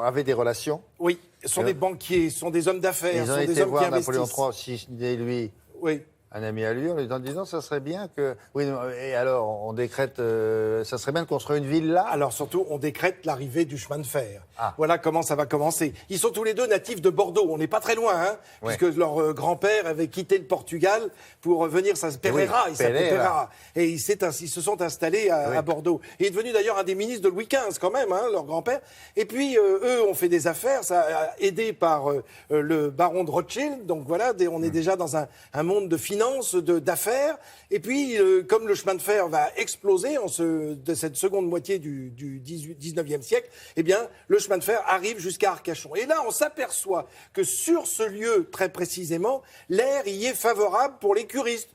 avaient des relations. Oui, sont des banquiers, sont des hommes d'affaires, ils ont sont été des hommes voir qui investissent. Napoléon III, et lui. Oui. Un ami à lui, en lui disant, ça serait bien que... Oui, et alors, on décrète... ça serait bien de construire une ville là? Alors surtout, on décrète l'arrivée du chemin de fer. Ah. Voilà comment ça va commencer. Ils sont tous les deux natifs de Bordeaux. On n'est pas très loin, hein, puisque leur grand-père avait quitté le Portugal pour venir... Pereira, il s'appelait Pereira. Et ils se sont installés à Bordeaux. Il est devenu d'ailleurs un des ministres de Louis XV quand même, hein, leur grand-père. Et puis, eux ont fait des affaires, ça aidé par le baron de Rothschild. Donc voilà, on est déjà dans un monde de finance, d'affaires. Et puis, comme le chemin de fer va exploser de cette seconde moitié du 19e siècle, eh bien, le chemin de fer arrive jusqu'à Arcachon. Et là, on s'aperçoit que sur ce lieu, très précisément, l'air y est favorable pour les curistes.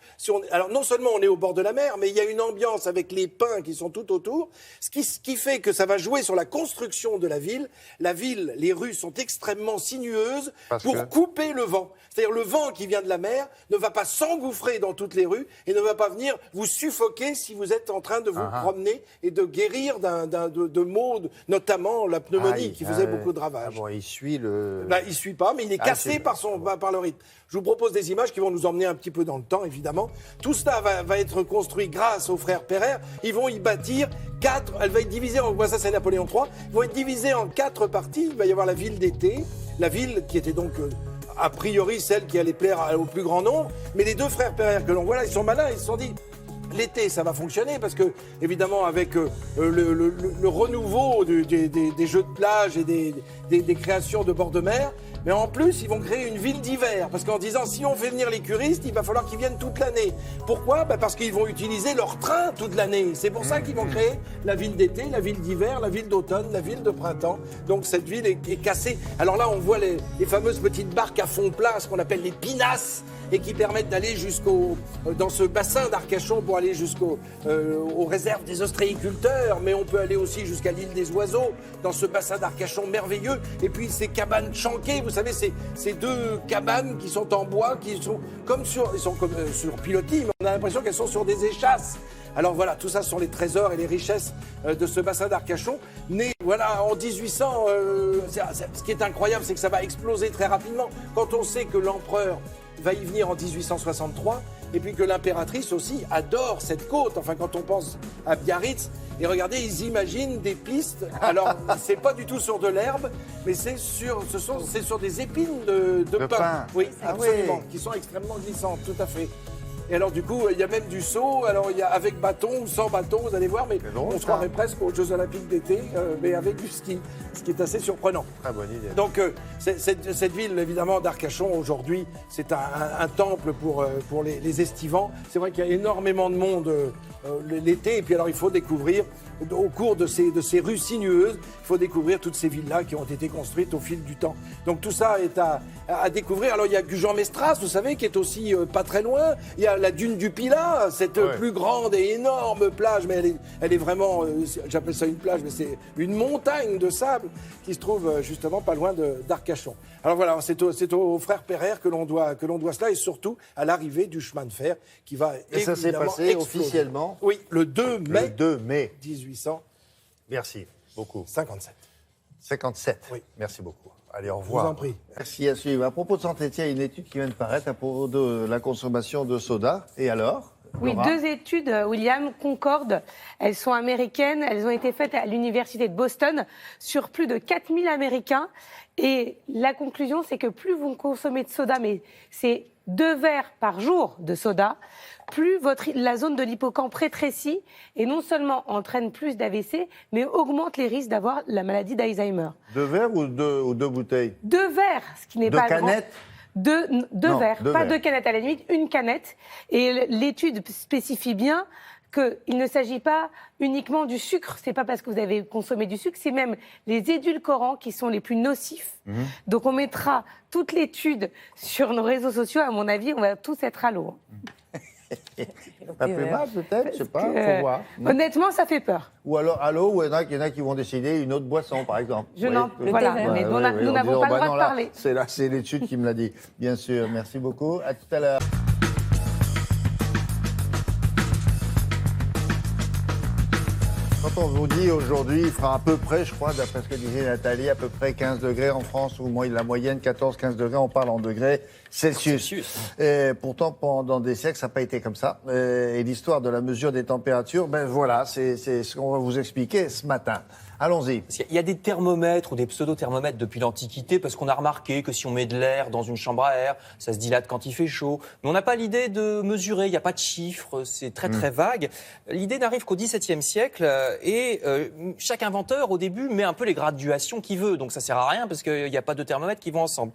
Alors, non seulement on est au bord de la mer, mais il y a une ambiance avec les pins qui sont tout autour, ce qui fait que ça va jouer sur la construction de la ville. La ville, les rues sont extrêmement sinueuses pour couper le vent. C'est-à-dire le vent qui vient de la mer ne va pas s'engouffrer dans toutes les rues et ne va pas venir vous suffoquer si vous êtes en train de vous promener et de guérir de maux, notamment la pneumonie qui faisait beaucoup de ravages. Bon, il suit le... il suit pas, mais il est cassé par le rythme. Je vous propose des images qui vont nous emmener un petit peu dans le temps, évidemment. Tout cela va être construit grâce aux frères Pereire. Ils vont y bâtir 4... Elle va être divisée en... Ça, c'est Napoléon III. Ils vont être divisés en 4 parties. Il va y avoir la ville d'été, la ville qui était donc... a priori celle qui allait plaire au plus grand nombre, mais les deux frères Pereire que l'on voit là, ils sont malins, ils se sont dit l'été ça va fonctionner parce que évidemment avec le renouveau des jeux de plage et des créations de bord de mer, mais en plus ils vont créer une ville d'hiver parce qu'en disant si on fait venir les curistes, il va falloir qu'ils viennent toute l'année. Pourquoi ? Parce qu'ils vont utiliser leur train toute l'année. C'est pour ça qu'ils vont créer la ville d'été, la ville d'hiver, la ville d'automne, la ville de printemps. Donc cette ville est cassée. Alors là on voit les fameuses petites barques à fond plat, ce qu'on appelle les pinasses, et qui permettent d'aller dans ce bassin d'Arcachon pour aller aux réserves des ostréiculteurs, mais on peut aller aussi jusqu'à l'île des Oiseaux, dans ce bassin d'Arcachon merveilleux. Et puis ces cabanes chanquées, vous savez, ces deux cabanes qui sont en bois, qui sont comme sur pilotis, mais on a l'impression qu'elles sont sur des échasses. Alors voilà, tout ça sont les trésors et les richesses de ce bassin d'Arcachon. Né voilà, en 1800, ce qui est incroyable, c'est que ça va exploser très rapidement. Quand on sait que l'empereur va y venir en 1863, et puis que l'impératrice aussi adore cette côte. Enfin, quand on pense à Biarritz, et regardez, ils imaginent des pistes. Alors, c'est pas du tout sur de l'herbe, mais c'est sur des épines de pin. Oui, absolument, qui sont extrêmement glissantes, tout à fait. Et alors, du coup, il y a même du saut. Alors, il y a avec bâton ou sans bâton, vous allez voir, mais on se croirait presque aux Jeux Olympiques d'été, mais avec du ski, ce qui est assez surprenant. Très bonne idée. Donc, cette ville, évidemment, d'Arcachon, aujourd'hui, c'est un temple pour les estivants. C'est vrai qu'il y a énormément de monde l'été, et puis alors, il faut découvrir, au cours de ces rues sinueuses, il faut découvrir toutes ces villas qui ont été construites au fil du temps. Donc, tout ça est à découvrir. Alors, il y a Gujan-Mestras, vous savez, qui est aussi pas très loin. Il y a la dune du Pilat, cette plus grande et énorme plage, mais elle est vraiment, j'appelle ça une plage, mais c'est une montagne de sable qui se trouve justement pas loin d'Arcachon. Alors voilà, c'est aux frères Pereire que l'on doit cela, et surtout à l'arrivée du chemin de fer qui va et ça s'est passé exploser. Officiellement. Oui, le 2 mai. Le 2 mai 1800. Merci beaucoup. 57. 57. Oui. Merci beaucoup. Allez, au revoir. Je vous en prie. Merci à suivre. À propos de santé, il y a une étude qui vient de paraître à propos de la consommation de soda. Et alors, oui, Laura? 2 études, William, concordent. Elles sont américaines. Elles ont été faites à l'université de Boston sur plus de 4000 Américains. Et la conclusion, c'est que plus vous consommez de soda, mais c'est 2 verres par jour de soda, plus la zone de l'hippocampe rétrécit et non seulement entraîne plus d'AVC, mais augmente les risques d'avoir la maladie d'Alzheimer. 2 verres ou 2 bouteilles? 2 verres, ce qui n'est pas grand. 2 canettes? Deux verres, pas verres. 2 canettes à la limite, une canette. Et l'étude spécifie bien qu'il ne s'agit pas uniquement du sucre. C'est pas parce que vous avez consommé du sucre, c'est même les édulcorants qui sont les plus nocifs. Donc on mettra toute l'étude sur nos réseaux sociaux. À mon avis, on va tous être à l'eau. Ça fait mal peut-être, je sais pas, faut voir. Honnêtement, ça fait peur. Ou alors à l'eau, il y en a qui vont décider une autre boisson, par exemple. Voilà, mais nous n'avons pas le droit de parler. C'est l'étude qui me l'a dit, bien sûr. Merci beaucoup. À tout à l'heure. Quand on vous dit aujourd'hui, il fera à peu près, je crois, d'après ce que disait Nathalie, à peu près 15 degrés en France, ou moins la moyenne 14-15 degrés, on parle en degrés Celsius. Et pourtant, pendant des siècles, ça n'a pas été comme ça. Et l'histoire de la mesure des températures, ben voilà, c'est ce qu'on va vous expliquer ce matin. Allons-y. Il y a des thermomètres ou des pseudo-thermomètres depuis l'Antiquité, parce qu'on a remarqué que si on met de l'air dans une chambre à air, ça se dilate quand il fait chaud. Mais on n'a pas l'idée de mesurer, il n'y a pas de chiffres, c'est très très vague. L'idée n'arrive qu'au XVIIe siècle, et chaque inventeur, au début, met un peu les graduations qu'il veut. Donc ça ne sert à rien, parce qu'il n'y a pas de thermomètres qui vont ensemble.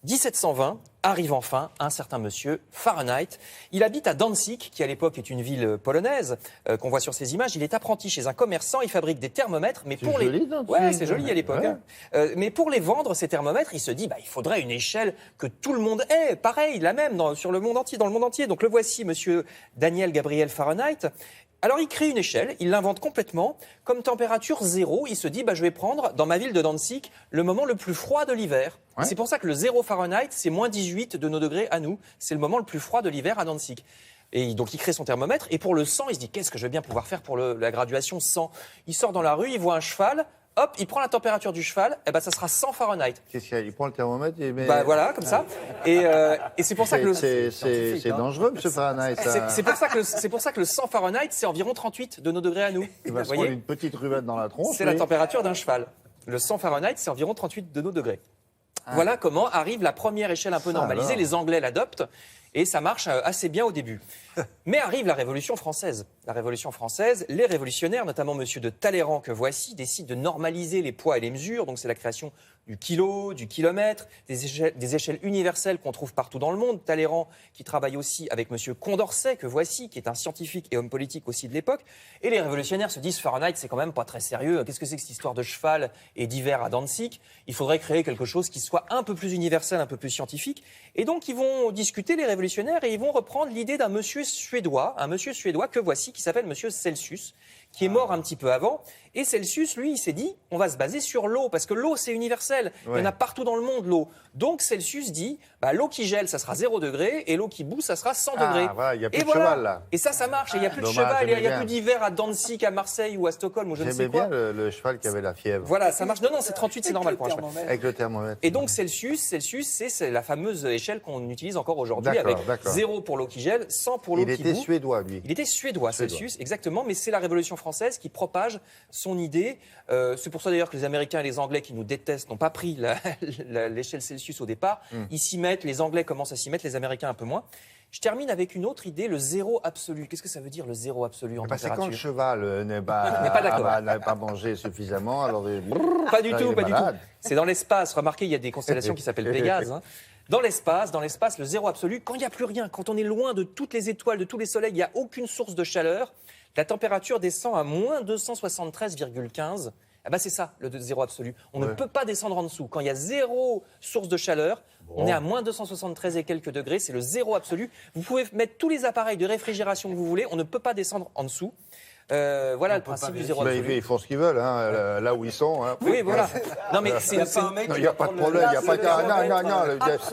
1720, arrive enfin un certain monsieur Fahrenheit. Il habite à Danzig, qui à l'époque est une ville polonaise, qu'on voit sur ces images. Il est apprenti chez un commerçant, il fabrique des thermomètres, mais pour joli, ouais, c'est joli à l'époque. Ouais. Mais pour les vendre, ces thermomètres, il se dit, il faudrait une échelle que tout le monde ait, pareil, la même dans le monde entier. Donc le voici, monsieur Daniel Gabriel Fahrenheit. Alors il crée une échelle, il l'invente complètement, comme température 0, il se dit je vais prendre dans ma ville de Danzig le moment le plus froid de l'hiver. Ouais. C'est pour ça que le 0 Fahrenheit, c'est moins 18 de nos degrés à nous, c'est le moment le plus froid de l'hiver à Danzig. Et donc il crée son thermomètre, et pour le 100, il se dit qu'est-ce que je vais bien pouvoir faire pour la graduation 100. Il sort dans la rue, il voit un cheval, hop, il prend la température du cheval, et ça sera 100 Fahrenheit. Qu'est-ce qu'il y a? Il prend le thermomètre et met... voilà, comme ça. Et c'est pour ça que c'est dangereux, M. Fahrenheit. C'est pour ça que le 100 Fahrenheit, c'est environ 38 de nos degrés à nous. Il va se prendre une petite ruelle dans la tronche. C'est la température d'un cheval. Le 100 Fahrenheit, c'est environ 38 de nos degrés. Voilà comment arrive la première échelle un peu normalisée. Alors. Les Anglais l'adoptent. Et ça marche assez bien au début. Mais arrive la Révolution française. La Révolution française, les révolutionnaires, notamment monsieur de Talleyrand que voici, décident de normaliser les poids et les mesures. Donc c'est la création du kilo, du kilomètre, des échelles universelles qu'on trouve partout dans le monde. Talleyrand qui travaille aussi avec monsieur Condorcet que voici, qui est un scientifique et homme politique aussi de l'époque. Et les révolutionnaires se disent Fahrenheit, c'est quand même pas très sérieux. Qu'est-ce que c'est que cette histoire de cheval et d'hiver à Danzig? Il faudrait créer quelque chose qui soit un peu plus universel, un peu plus scientifique. Et donc ils vont discuter, les révolutionnaires, et ils vont reprendre l'idée d'un monsieur suédois que voici, qui s'appelle monsieur Celsius, qui est mort un petit peu avant. Et Celsius, lui, il s'est dit, on va se baser sur l'eau, parce que l'eau, c'est universel. Il y en a partout dans le monde, l'eau. Donc Celsius dit, l'eau qui gèle, ça sera 0 degré, et l'eau qui bout, ça sera 100 degrés. Voilà, il n'y a plus de cheval, là. Et ça marche. Il n'y a plus de cheval, il n'y a plus d'hiver à Danzig, à Marseille ou à Stockholm, ou je ne sais quoi. J'aimais bien le cheval qui avait la fièvre. Voilà, ça marche. Non, c'est 38, c'est normal pour un cheval. Avec le thermomètre. Et donc Celsius, c'est la fameuse échelle qu'on utilise encore aujourd'hui, avec 0 pour l'eau qui gèle, 100 pour l'eau qui bout. Il était suédois, lui. Il était suédois, Celsius, exactement, mais c'est la Révolution française qui propage son idée. C'est pour ça d'ailleurs que les Américains et les Anglais qui nous détestent n'ont pas pris l'échelle Celsius au départ. Ils s'y mettent, les Anglais commencent à s'y mettre, les Américains un peu moins. Je termine avec une autre idée, le zéro absolu. Qu'est-ce que ça veut dire, le zéro absolu en température ? C'est quand le cheval n'est pas mangé suffisamment, alors... Pas du tout, pas du tout. C'est dans l'espace. Remarquez, il y a des constellations qui s'appellent Pégase. Dans l'espace, le zéro absolu, quand il n'y a plus rien, quand on est loin de toutes les étoiles, de tous les soleils, il n'y a aucune source de chaleur, la température descend à moins 273,15. C'est ça, le zéro absolu. On ne peut pas descendre en dessous. Quand il y a 0 source de chaleur, on est à moins 273 et quelques degrés. C'est le zéro absolu. Vous pouvez mettre tous les appareils de réfrigération que vous voulez. On ne peut pas descendre en dessous. Voilà le principe du zéro absolu. Ils font ce qu'ils veulent, là où ils sont. Oui, voilà. Non, mais il n'y a pas de problème.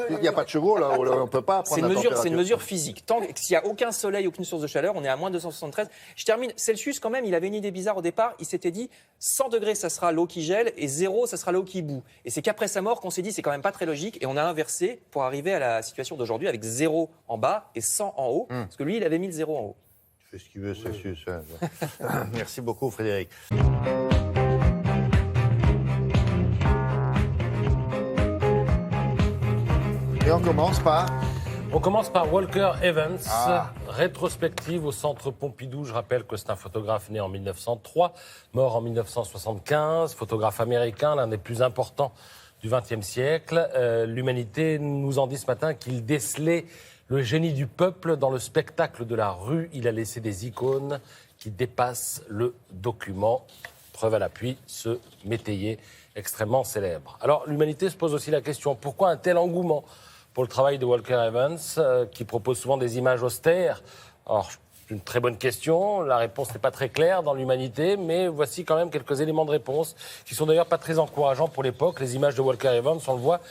Il n'y a pas de chevaux, là. On ne peut pas prendre la température. C'est une mesure physique. S'il n'y a aucun soleil, aucune source de chaleur, on est à moins 273. Je termine. Celsius, quand même, il avait une idée bizarre au départ. Il s'était dit 100 degrés, ça sera l'eau qui gèle, et 0, ça sera l'eau qui bout. Et c'est qu'après sa mort qu'on s'est dit, c'est quand même pas très logique. Et on a inversé pour arriver à la situation d'aujourd'hui avec 0 en bas et 100 en haut. Parce que lui, il avait mis le 0 en haut. Il fait ce qu'il veut, Celsius. Merci beaucoup, Frédéric. Et on commence par Walker Evans, rétrospective au Centre Pompidou. Je rappelle que c'est un photographe né en 1903, mort en 1975, photographe américain, l'un des plus importants du XXe siècle. L'Humanité nous en dit ce matin qu'il décelait le génie du peuple dans le spectacle de la rue. Il a laissé des icônes qui dépassent le document. Preuve à l'appui, ce métayer extrêmement célèbre. Alors, l'Humanité se pose aussi la question, pourquoi un tel engouement pour le travail de Walker Evans, qui propose souvent des images austères ? Alors, c'est une très bonne question. La réponse n'est pas très claire dans l'Humanité, mais voici quand même quelques éléments de réponse qui sont d'ailleurs pas très encourageants pour l'époque. Les images de Walker Evans, on le voit,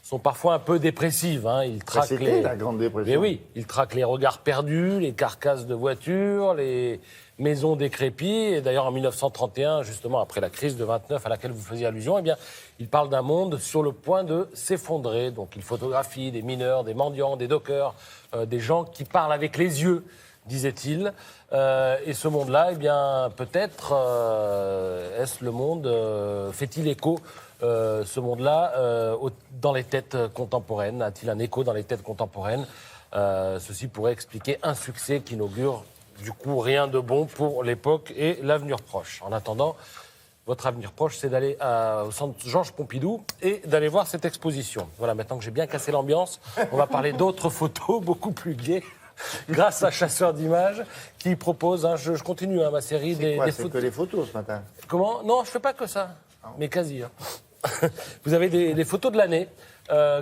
sont parfois un peu dépressives. Il traque la Grande Dépression. Mais oui, il traque les regards perdus, les carcasses de voitures, les maisons décrépies. Et d'ailleurs, en 1931, justement après la crise de 29 à laquelle vous faisiez allusion, il parle d'un monde sur le point de s'effondrer. Donc il photographie des mineurs, des mendiants, des dockers, des gens qui parlent avec les yeux, disait-il. Et ce monde-là, peut-être, est-ce le monde, fait-il écho ce monde-là, dans les têtes contemporaines, a-t-il un écho dans les têtes contemporaines ? Ceci pourrait expliquer un succès qui n'augure du coup rien de bon pour l'époque et l'avenir proche. En attendant, votre avenir proche, c'est d'aller au centre Georges Pompidou et d'aller voir cette exposition. Voilà, maintenant que j'ai bien cassé l'ambiance, on va parler d'autres photos beaucoup plus gaies. Grâce à Chasseurs d'images qui propose, je continue ma série des photos. C'est que les photos ce matin. Comment ? Non, je fais pas que ça, mais quasi. Vous avez des photos de l'année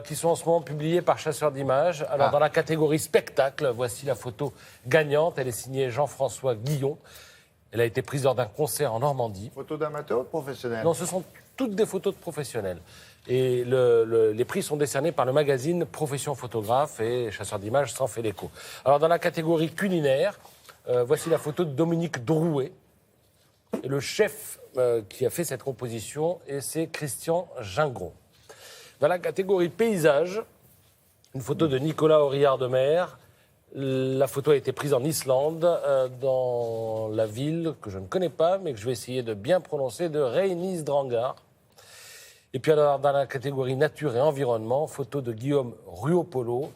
qui sont en ce moment publiées par Chasseurs d'images. Alors dans la catégorie spectacle, voici la photo gagnante. Elle est signée Jean-François Guillon. Elle a été prise lors d'un concert en Normandie. Photos d'amateurs ou de professionnels ? Non, ce sont toutes des photos de professionnels. Et les prix sont décernés par le magazine Profession Photographe et Chasseurs d'images s'en fait l'écho. Alors dans la catégorie culinaire, voici la photo de Dominique Drouet. Et le chef qui a fait cette composition, et c'est Christian Gingron. Dans la catégorie paysage, une photo de Nicolas Auriard de Mer. La photo a été prise en Islande, dans la ville que je ne connais pas, mais que je vais essayer de bien prononcer, de Reynisdrangar. Et puis alors, dans la catégorie nature et environnement, photo de Guillaume Ruopolo.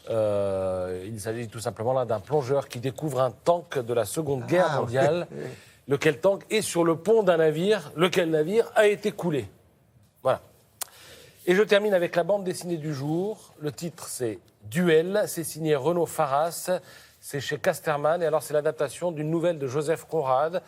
Il s'agit tout simplement là d'un plongeur qui découvre un tank de la Seconde Guerre mondiale. Oui. Lequel tank est sur le pont d'un navire, lequel navire a été coulé. Voilà. Et je termine avec la bande dessinée du jour. Le titre, c'est Duel. C'est signé Renaud Faras. C'est chez Casterman. Et alors, c'est l'adaptation d'une nouvelle de Joseph Conrad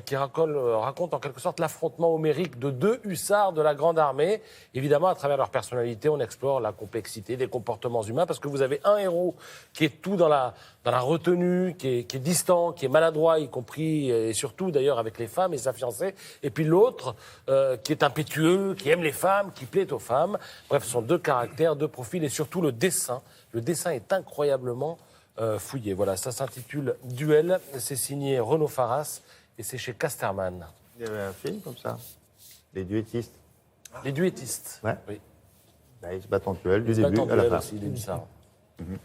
qui raconte en quelque sorte l'affrontement homérique de 2 hussards de la Grande Armée. Évidemment, à travers leur personnalité, on explore la complexité des comportements humains parce que vous avez un héros qui est tout dans la retenue, qui est distant, qui est maladroit, y compris et surtout d'ailleurs avec les femmes et sa fiancée. Et puis l'autre qui est impétueux, qui aime les femmes, qui plaît aux femmes. Bref, ce sont 2 caractères, 2 profils et surtout le dessin. Le dessin est incroyablement fouillé. Voilà, ça s'intitule Duel. C'est signé Renaud Faras et c'est chez Casterman. Il y avait un film comme ça, Les Duettistes. Les Duettistes. Ouais. Oui. Bah, ils se battent en duel du Ils se battent début en à la duel fin. aussi, les hussards. Mhm.